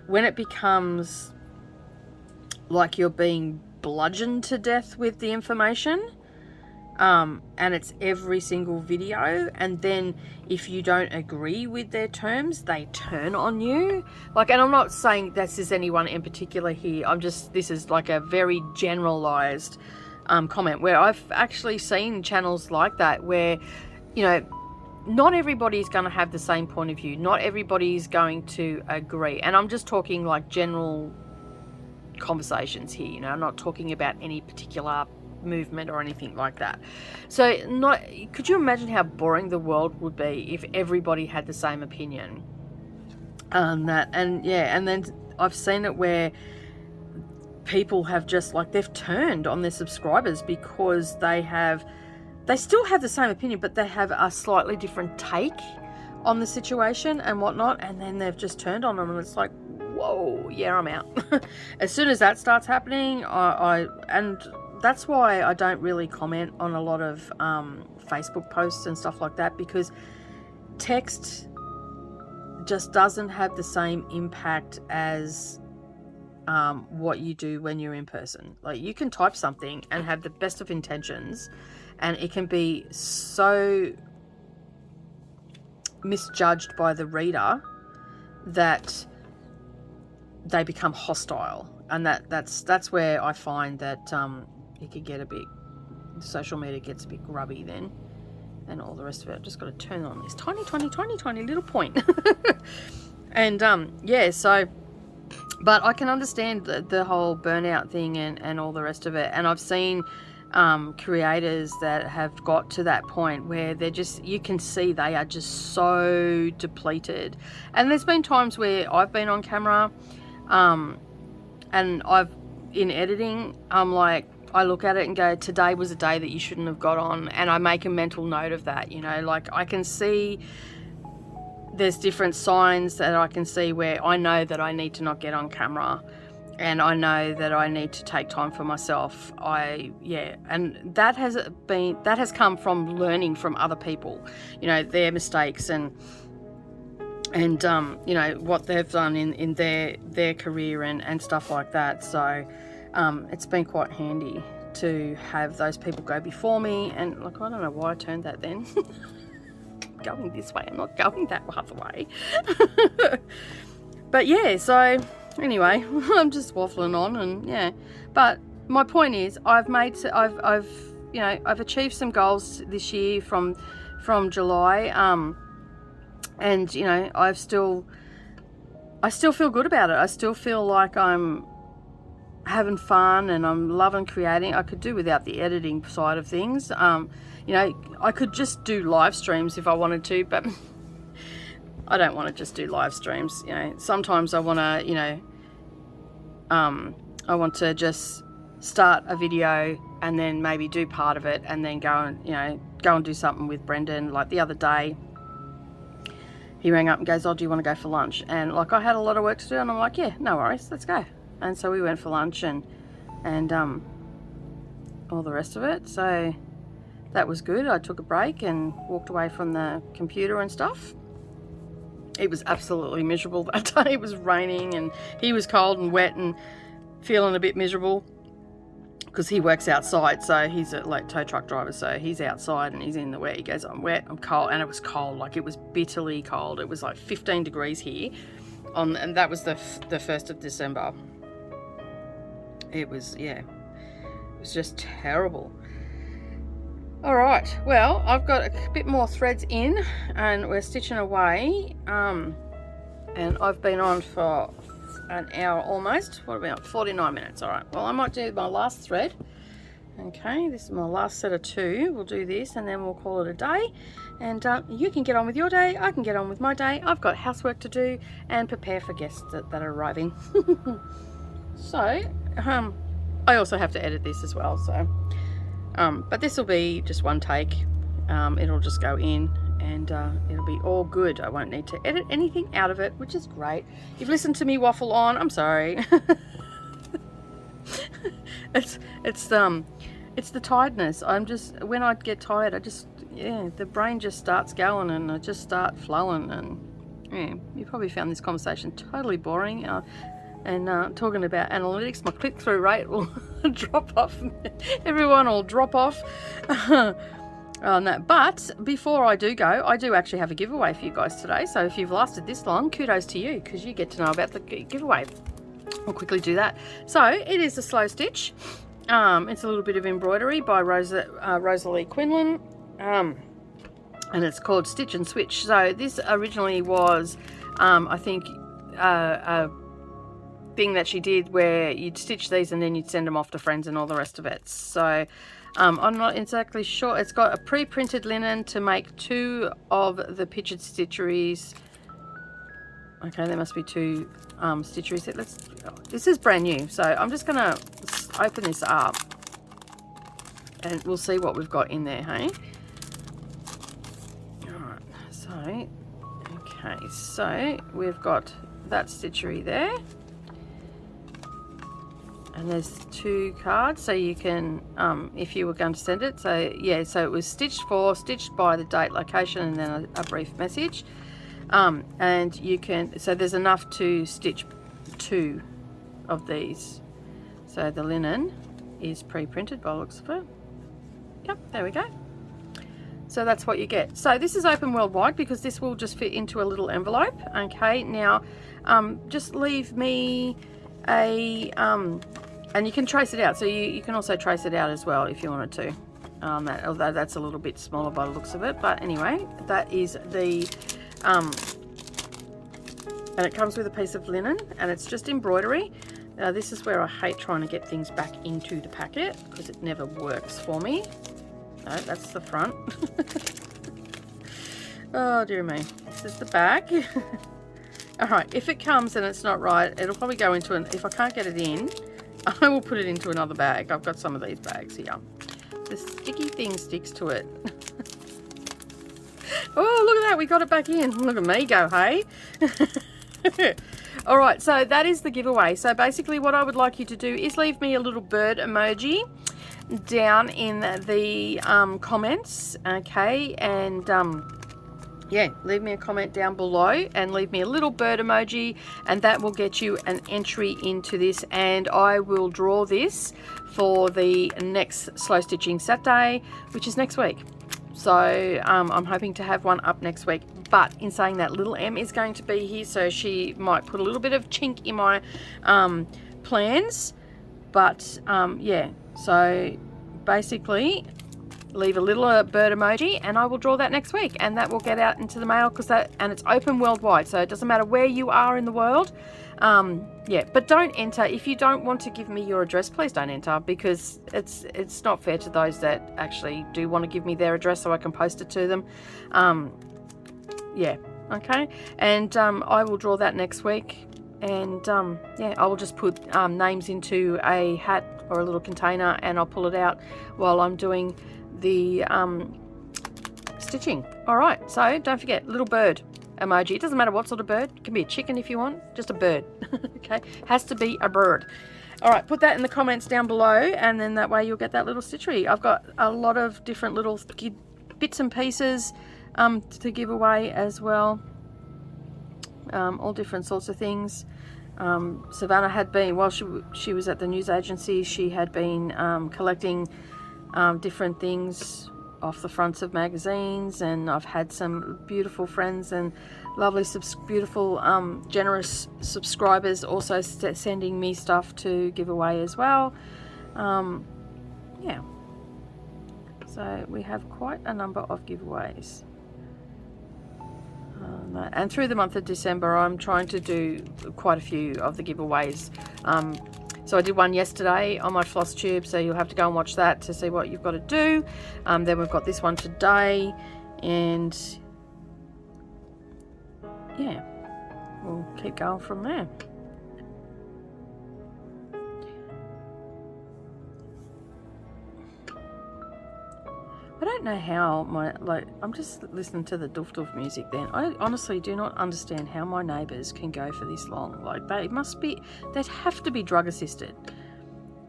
when it becomes like you're being bludgeoned to death with the information, and it's every single video, and then if you don't agree with their terms, they turn on you. Like, and I'm not saying this is anyone in particular here, this is like a very generalized comment, where I've actually seen channels like that where, you know, not everybody's going to have the same point of view, not everybody's going to agree, and I'm just talking like general conversations here, you know, I'm not talking about any particular movement or anything like that. So could you imagine how boring the world would be if everybody had the same opinion? And then I've seen it where people have just like, they've turned on their subscribers because they still have the same opinion, but they have a slightly different take on the situation and whatnot, and then they've just turned on them, and it's like, whoa, yeah, I'm out. As soon as that starts happening, and that's why I don't really comment on a lot of Facebook posts and stuff like that, because text just doesn't have the same impact as what you do when you're in person. Like, you can type something and have the best of intentions, and it can be so misjudged by the reader that they become hostile, and that's where I find that it could get social media gets a bit grubby then, and all the rest of it. I've just got to turn on this tiny little point. And yeah, so, but I can understand the whole burnout thing and all the rest of it, and I've seen creators that have got to that point where they're just, you can see they are just so depleted. And there's been times where I've been on camera and in editing, I'm like, I look at it and go, today was a day that you shouldn't have got on, and I make a mental note of that, you know, like, I can see there's different signs that I can see where I know that I need to not get on camera, and I know that I need to take time for myself. And that has come from learning from other people, you know, their mistakes and you know, what they've done in their career and stuff like that. So it's been quite handy to have those people go before me. And like, I don't know why I turned that then. Going this way, I'm not going that other way. But yeah, so anyway, I'm just waffling on, and yeah, but my point is, I've achieved some goals this year from July, and you know, I still feel good about it. I still feel like I'm having fun and I'm loving creating. I could do without the editing side of things. You know, I could just do live streams if I wanted to, but I don't want to just do live streams. You know, sometimes I want to, you know, I want to just start a video and then maybe do part of it and then go and do something with Brendan. Like the other day, he rang up and goes, oh, do you want to go for lunch? And like I had a lot of work to do, and I'm like, yeah, no worries, let's go. And so we went for lunch and all the rest of it. So that was good. I took a break and walked away from the computer and stuff. It was absolutely miserable that day. It was raining and he was cold and wet and feeling a bit miserable because he works outside. So he's a like tow truck driver. So he's outside and he's in the wet. He goes, I'm wet, I'm cold. And it was cold. Like it was bitterly cold. It was like 15 degrees here and that was the 1st of December. It was, yeah, it was just terrible. All right, well, I've got a bit more threads in and we're stitching away. And I've been on for an hour almost. What about 49 minutes? All right, well, I might do my last thread. Okay, this is my last set of 2. We'll do this and then we'll call it a day. And you can get on with your day. I can get on with my day. I've got housework to do and prepare for guests that are arriving. So, I also have to edit this as well, so. But this will be just one take. It'll just go in and it'll be all good. I won't need to edit anything out of it, which is great. You've listened to me waffle on. I'm sorry. It's the tiredness. I'm just, when I get tired, the brain just starts going and I just start flowing. And yeah, you probably found this conversation totally boring. And talking about analytics, my click-through rate will drop off. Everyone will drop off on that. But before I do go, I do actually have a giveaway for you guys today. So if you've lasted this long, kudos to you because you get to know about the giveaway. I'll quickly do that. So it is a slow stitch. It's a little bit of embroidery by Rosalie Quinlan. And it's called Stitch and Switch. So this originally was, I think, a thing that she did where you'd stitch these and then you'd send them off to friends and all the rest of it. So I'm not exactly sure. It's got a pre-printed linen to make 2 of the pictured stitcheries. Okay, there must be 2 stitcheries. This is brand new, so I'm just gonna open this up and we'll see what we've got in there, hey? Alright, so we've got that stitchery there. And there's 2 cards, so you can, if you were going to send it. So yeah, so it was stitched by the date, location, and then a brief message. And you can, so there's enough to stitch 2 of these. So the linen is pre-printed by the looks of it. Yep, there we go. So that's what you get. So this is open worldwide because this will just fit into a little envelope. Okay, now just leave me a and you can trace it out, so you can also trace it out as well if you wanted to, although that's a little bit smaller by the looks of it. But anyway, that is the and it comes with a piece of linen and it's just embroidery. Now this is where I hate trying to get things back into the packet because it never works for me. No, that's the front. Oh dear me, this is the back. Alright, if it comes and it's not right, it'll probably go into if I can't get it in, I will put it into another bag. I've got some of these bags here. The sticky thing sticks to it. Oh, look at that, we got it back in. Look at me go, hey? Alright, so that is the giveaway. So basically what I would like you to do is leave me a little bird emoji down in the comments, okay? And yeah, leave me a comment down below and leave me a little bird emoji, and that will get you an entry into this, and I will draw this for the next Slow Stitching Saturday, which is next week. So I'm hoping to have one up next week. But in saying that, little M is going to be here, so she might put a little bit of chink in my plans. But yeah, so basically leave a little bird emoji and I will draw that next week, and that will get out into the mail and it's open worldwide, so it doesn't matter where you are in the world. Yeah, but don't enter if you don't want to give me your address. Please don't enter, because it's not fair to those that actually do want to give me their address so I can post it to them. Yeah, okay, and I will draw that next week. And yeah, I will just put names into a hat or a little container, and I'll pull it out while I'm doing the stitching. All right, so don't forget, little bird emoji. It doesn't matter what sort of bird. It can be a chicken if you want, just a bird. Okay, has to be a bird. All right, put that in the comments down below, and then that way you'll get that little stitchery. I've got a lot of different little bits and pieces to give away as well. All different sorts of things. Savannah had been, while she was at the news agency, she had been collecting different things off the fronts of magazines, and I've had some beautiful friends and lovely, beautiful, generous subscribers also sending me stuff to give away as well. Yeah, so we have quite a number of giveaways. And through the month of December, I'm trying to do quite a few of the giveaways. So I did one yesterday on my floss tube, so you'll have to go and watch that to see what you've got to do. Then we've got this one today, and yeah, we'll keep going from there. I don't know how I'm just listening to the doof doof music then. I honestly do not understand how my neighbours can go for this long. Like, they'd have to be drug assisted.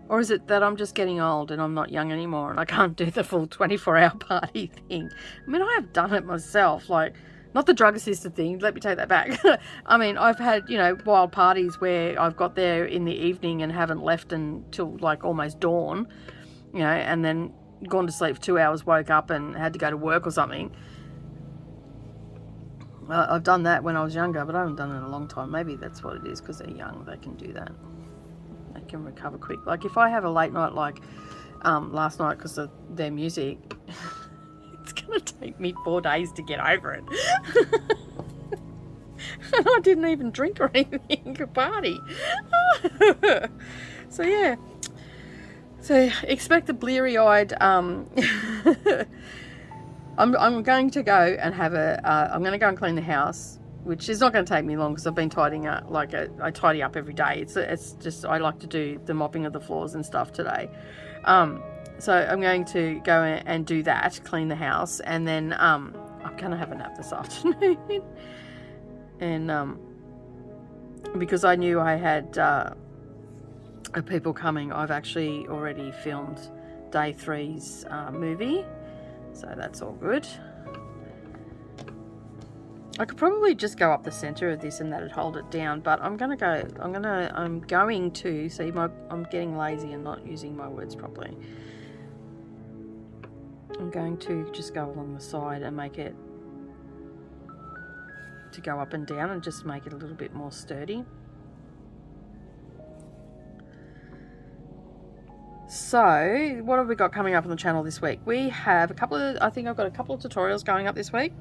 Or is it that I'm just getting old and I'm not young anymore and I can't do the full 24-hour party thing? I mean, I have done it myself, like, not the drug assisted thing, let me take that back. I mean, I've had, you know, wild parties where I've got there in the evening and haven't left until like almost dawn, you know, and then gone to sleep for 2 hours, woke up and had to go to work or something. I've done that when I was younger, but I haven't done it in a long time. Maybe that's what it is, because they're young, they can do that. They can recover quick. Like if I have a late night like last night because of their music, it's going to take me 4 days to get over it. And I didn't even drink or anything to party. So yeah. So expect the bleary-eyed. I'm going to go and have I'm going to go and clean the house, which is not going to take me long because I've been tidying up. Like I tidy up every day. It's just I like to do the mopping of the floors and stuff today. So I'm going to go and do that, clean the house, and then I'm going to have a nap this afternoon. And because I knew I had people coming, I've actually already filmed day 3's movie, so that's all good. I could probably just go up the center of this and that'd hold it down, but I'm going to see I'm getting lazy and not using my words properly. I'm going to just go along the side and make it to go up and down and just make it a little bit more sturdy. So what have we got coming up on the channel this week? We have I think I've got a couple of tutorials going up this week.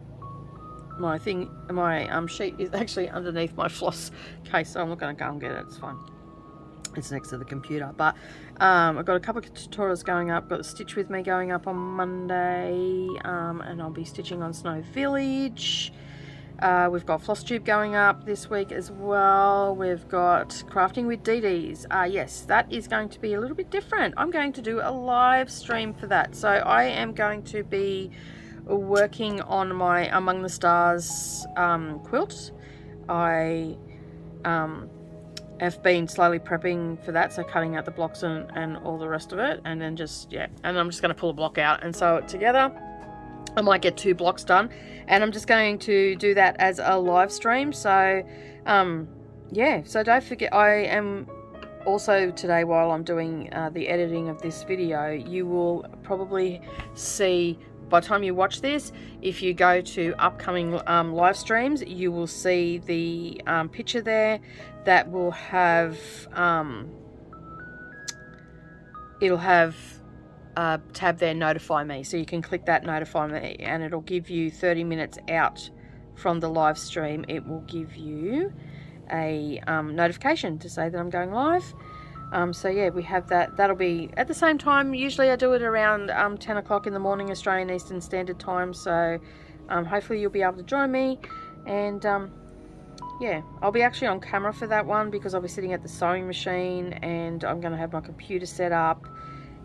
My sheet is actually underneath my floss case, so I'm not going to go and get it. It's fine. It's next to the computer. But I've got a couple of tutorials going up. Got Stitch With Me going up on Monday, and I'll be stitching on Snow Village. We've got floss tube going up this week as well. We've got crafting with DDs. Yes, that is going to be a little bit different. I'm going to do a live stream for that. So I am going to be working on my Among the Stars quilt. I have been slowly prepping for that, so cutting out the blocks and all the rest of it, and then and I'm just going to pull a block out and sew it together. I might get 2 blocks done, and I'm just going to do that as a live stream. So yeah, so don't forget, I am also today, while I'm doing the editing of this video, you will probably see, by the time you watch this, if you go to upcoming live streams, you will see the picture there that will have it'll have a tab there, notify me, so you can click that, notify me, and it'll give you 30 minutes out from the live stream. It will give you a notification to say that I'm going live. So yeah, we have that. That'll be at the same time. Usually I do it around 10 o'clock in the morning, Australian Eastern Standard Time. So hopefully you'll be able to join me, and yeah, I'll be actually on camera for that one because I'll be sitting at the sewing machine and I'm going to have my computer set up,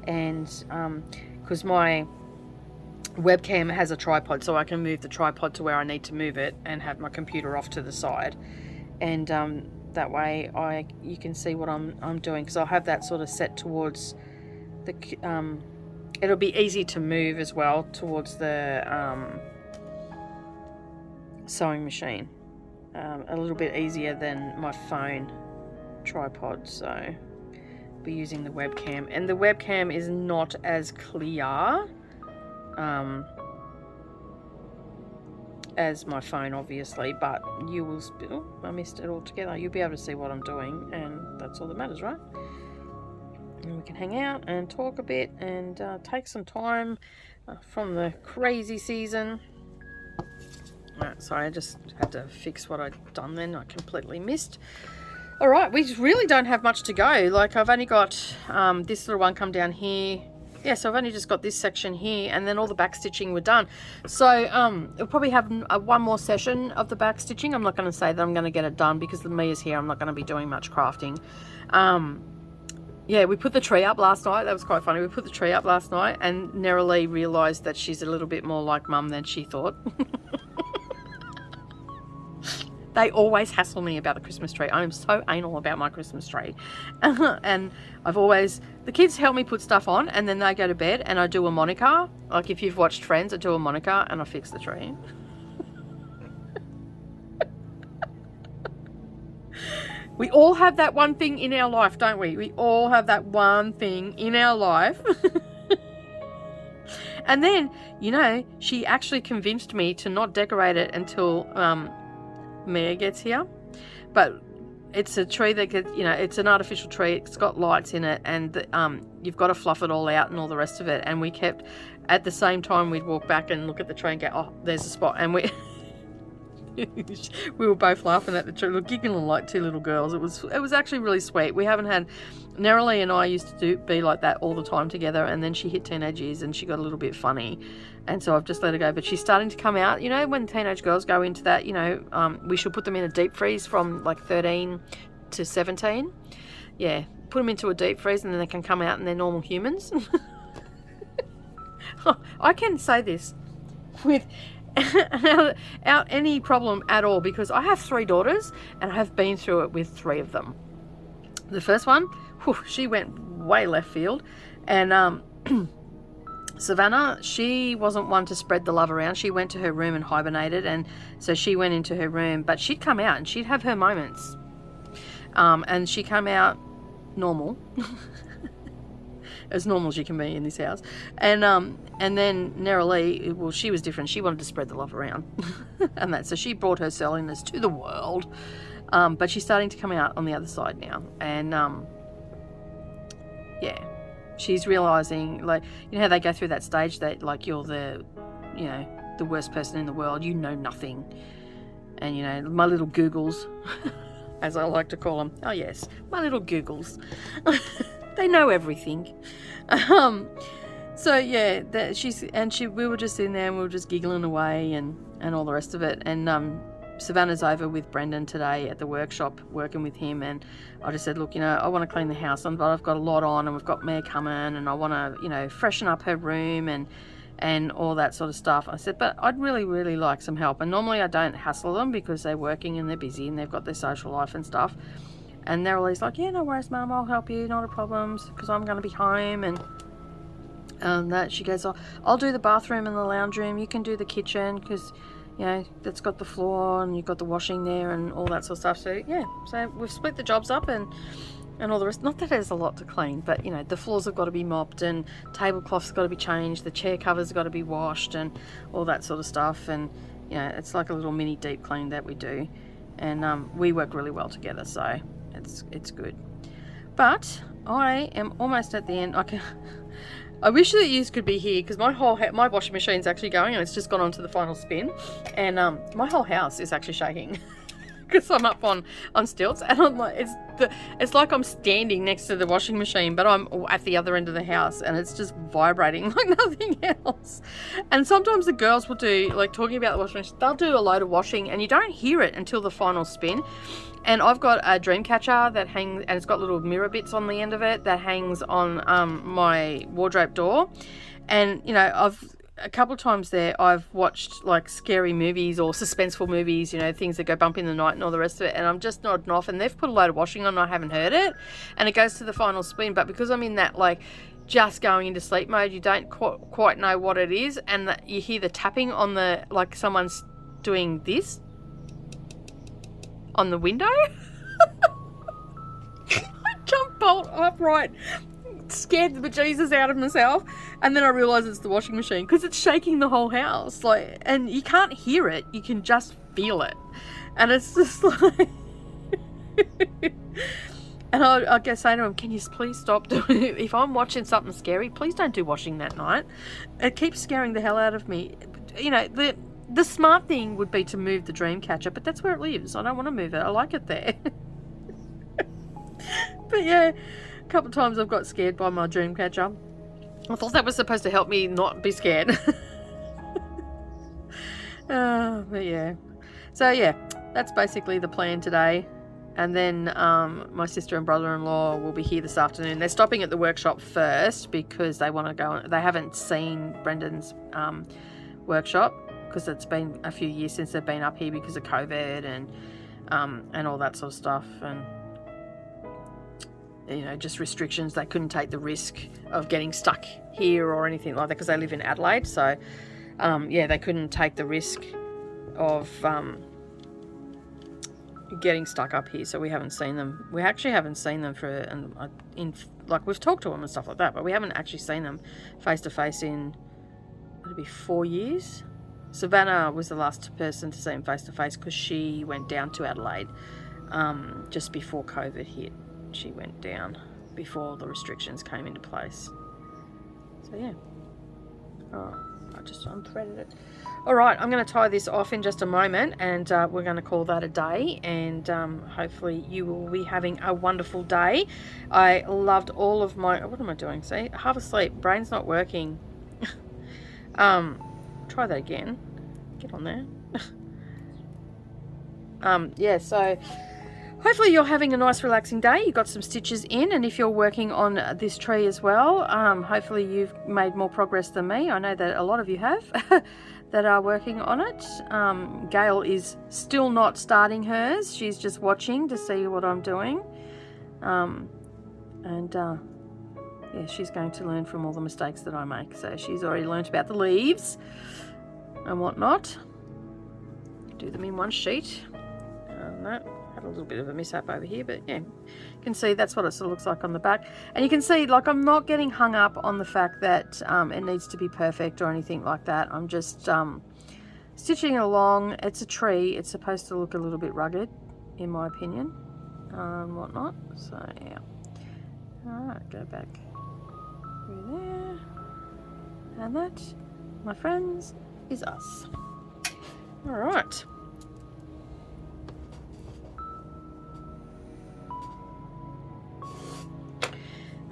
and because my webcam has a tripod, so I can move the tripod to where I need to move it and have my computer off to the side, and that way you can see what I'm doing, because I'll have that sort of set towards the it'll be easy to move as well towards the sewing machine, a little bit easier than my phone tripod. So I'll be using the webcam, and the webcam is not as clear as my phone, obviously, but you will I missed it altogether. You'll be able to see what I'm doing, and that's all that matters, right? And we can hang out and talk a bit and take some time from the crazy season. Sorry, I just had to fix what I'd done then. I completely missed. Alright, we really don't have much to go. Like, I've only got this little one come down here. Yeah, so I've only just got this section here, and then all the back stitching were done. So we'll probably have one more session of the back stitching. I'm not going to say that I'm going to get it done because the Mia's here. I'm not going to be doing much crafting. Yeah, we put the tree up last night. That was quite funny. We put the tree up last night, and Nerily realised that she's a little bit more like Mum than she thought. They always hassle me about the Christmas tree. I am so anal about my Christmas tree. And the kids help me put stuff on, and then they go to bed and I do a Monica. Like, if you've watched Friends, I do a Monica and I fix the tree. We all have that one thing in our life, don't we? We all have that one thing in our life. And then, you know, she actually convinced me to not decorate it until Mia gets here. But it's a tree that gets, you know, it's an artificial tree. It's got lights in it, and you've got to fluff it all out and all the rest of it. And we kept, at the same time, we'd walk back and look at the tree and go, oh, there's a spot. And we were both laughing at the tree, giggling like two little girls. It was actually really sweet. We haven't had, Nerily and I used to be like that all the time together, and then she hit teenage years and she got a little bit funny, and so I've just let her go. But she's starting to come out. You know, when teenage girls go into that, you know, we should put them in a deep freeze from like 13 to 17. Yeah, put them into a deep freeze and then they can come out and they're normal humans. I can say this with out any problem at all, because I have 3 daughters and I have been through it with 3 of them. The first one, she went way left field, and Savannah, she wasn't one to spread the love around. She went to her room and hibernated, and so she went into her room, but she'd come out and she'd have her moments, and she came out normal. As normal as you can be in this house. And then Nerily, well, she was different. She wanted to spread the love around. And that, so she brought her silliness to the world. But she's starting to come out on the other side now. And yeah, she's realizing, like, you know how they go through that stage that, like, you're the, you know, the worst person in the world, you know nothing. And, you know, my little Googles, as I like to call them. Oh yes, my little Googles. They know everything. So yeah, we were just in there and we were just giggling away and all the rest of it. And Savannah's over with Brendan today at the workshop working with him, and I just said, look, you know, I want to clean the house on, but I've got a lot on, and we've got Mia coming, and I want to, you know, freshen up her room and all that sort of stuff. I said, but I'd really like some help. And normally I don't hassle them because they're working and they're busy and they've got their social life and stuff. And they're always like, yeah, no worries, Mum, I'll help you, not a problem, because I'm going to be home. And that she goes, oh, I'll do the bathroom and the lounge room, you can do the kitchen, because, you know, that's got the floor and you've got the washing there and all that sort of stuff. So yeah, so we've split the jobs up and all the rest. Not that there's a lot to clean, but, you know, the floors have got to be mopped and tablecloths got to be changed, the chair covers have got to be washed and all that sort of stuff. And, you know, it's like a little mini deep clean that we do. And we work really well together, so it's good. But I am almost at the end. I wish that you could be here, because my washing machine's actually going and it's just gone on to the final spin, and my whole house is actually shaking. because I'm up on stilts, and I'm like, it's like I'm standing next to the washing machine, but I'm at the other end of the house, and it's just vibrating like nothing else. And sometimes the girls will do, like, talking about the washing machine, they'll do a load of washing and you don't hear it until the final spin. And I've got a dream catcher that hangs, and it's got little mirror bits on the end of it that hangs on my wardrobe door. And you know, a couple of times there I've watched like scary movies or suspenseful movies, you know, things that go bump in the night and all the rest of it, and I'm just nodding off, and they've put a load of washing on and I haven't heard it, and it goes to the final spin. But because I'm in that, like, just going into sleep mode, you don't quite know what it is, and you hear the tapping on the, like someone's doing this on the window. I jump bolt upright, scared the bejesus out of myself, and then I realise it's the washing machine because it's shaking the whole house, like, and you can't hear it, you can just feel it, and it's just like and I guess say to him, can you please stop doing it? If I'm watching something scary, please don't do washing that night. It keeps scaring the hell out of me. You know, the smart thing would be to move the dream catcher, but that's where it lives. I don't want to move it. I like it there. But yeah, a couple of times I've got scared by my dream catcher. I thought that was supposed to help me not be scared. But yeah. So yeah, that's basically the plan today. And then my sister and brother-in-law will be here this afternoon. They're stopping at the workshop first because they want to go. They haven't seen Brendan's workshop because it's been a few years since they've been up here because of COVID and all that sort of stuff, and you know, just restrictions. They couldn't take the risk of getting stuck here or anything like that because they live in Adelaide. So yeah, they couldn't take the risk of getting stuck up here. So we haven't seen them. We actually haven't seen them like, we've talked to them and stuff like that, but we haven't actually seen them face to face in, it'll be 4 years. Savannah was the last person to see him face to face because she went down to Adelaide just before COVID hit. She went down before the restrictions came into place. So yeah. Oh, I just unthreaded it. All right, I'm going to tie this off in just a moment, and we're going to call that a day, and hopefully you will be having a wonderful day. I loved all of my, what am I doing? See, half asleep, brain's not working. Try that again. Get on there. Yeah, so hopefully you're having a nice relaxing day. You got some stitches in, and if you're working on this tree as well, hopefully you've made more progress than me. I know that a lot of you have that are working on it. Gail is still not starting hers. She's just watching to see what I'm doing. Yeah, she's going to learn from all the mistakes that I make. So she's already learnt about the leaves and whatnot. Do them in one sheet. That had a little bit of a mishap over here, but yeah, you can see that's what it sort of looks like on the back. And you can see, like, I'm not getting hung up on the fact that it needs to be perfect or anything like that. I'm just stitching along. It's a tree. It's supposed to look a little bit rugged, in my opinion, and whatnot. So yeah. All right, go back through there, and that, my friends, is us. All right.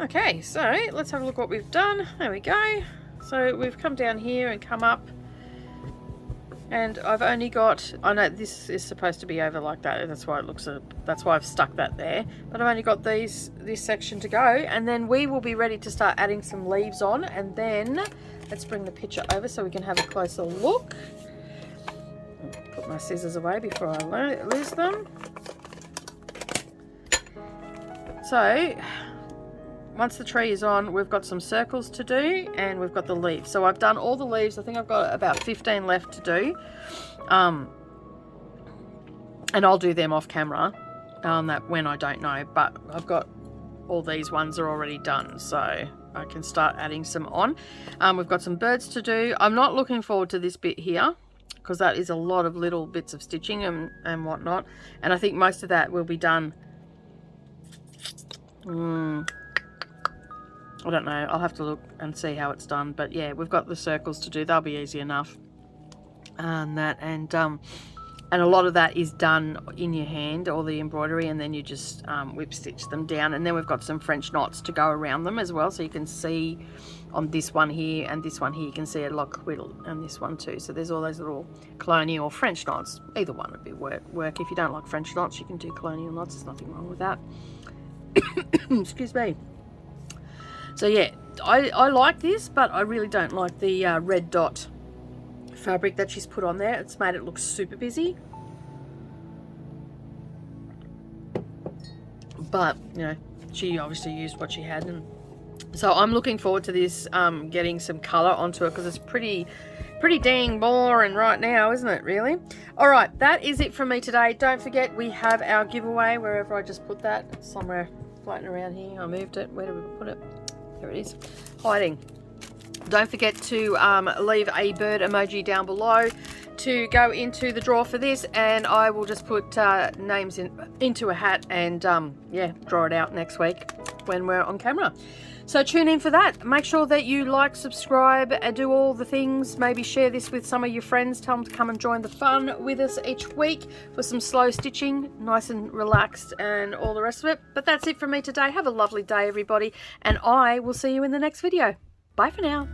Okay, so let's have a look what we've done. There we go. So we've come down here and come up, and I've only got, I know this is supposed to be over like that, that's why it looks, that's why I've stuck that there, but I've only got this section to go, and then we will be ready to start adding some leaves on. And then let's bring the picture over so we can have a closer look. Put my scissors away before I lose them. So once the tree is on, we've got some circles to do, and we've got the leaves. So I've done all the leaves. I think I've got about 15 left to do. And I'll do them off camera that when I don't know. But I've got all these ones are already done, so I can start adding some on. We've got some birds to do. I'm not looking forward to this bit here because that is a lot of little bits of stitching and whatnot. And I think most of that will be done. I don't know, I'll have to look and see how it's done, but yeah, we've got the circles to do. They'll be easy enough, and And a lot of that is done in your hand, all the embroidery, and then you just whip stitch them down. And then we've got some French knots to go around them as well, so you can see on this one here and this one here, you can see a lock quiddle, and this one too. So there's all those little colonial French knots. Either one would be work. If you don't like French knots, you can do colonial knots. There's nothing wrong with that. Excuse me. So yeah, I like this, but I really don't like the red dot fabric that she's put on there. It's made it look super busy. But, you know, she obviously used what she had, and so I'm looking forward to this getting some colour onto it, because it's pretty dang boring right now, isn't it, really? Alright, that is it from me today. Don't forget, we have our giveaway, wherever I just put that. It's somewhere floating around here. I moved it. Where did we put it? There it is. Hiding. Don't forget to leave a bird emoji down below to go into the draw for this, and I will just put names into a hat and yeah, draw it out next week when we're on camera. So tune in for that. Make sure that you like, subscribe, and do all the things. Maybe share this with some of your friends. Tell them to come and join the fun with us each week for some slow stitching, nice and relaxed, and all the rest of it. But that's it from me today. Have a lovely day, everybody, and I will see you in the next video. Bye for now.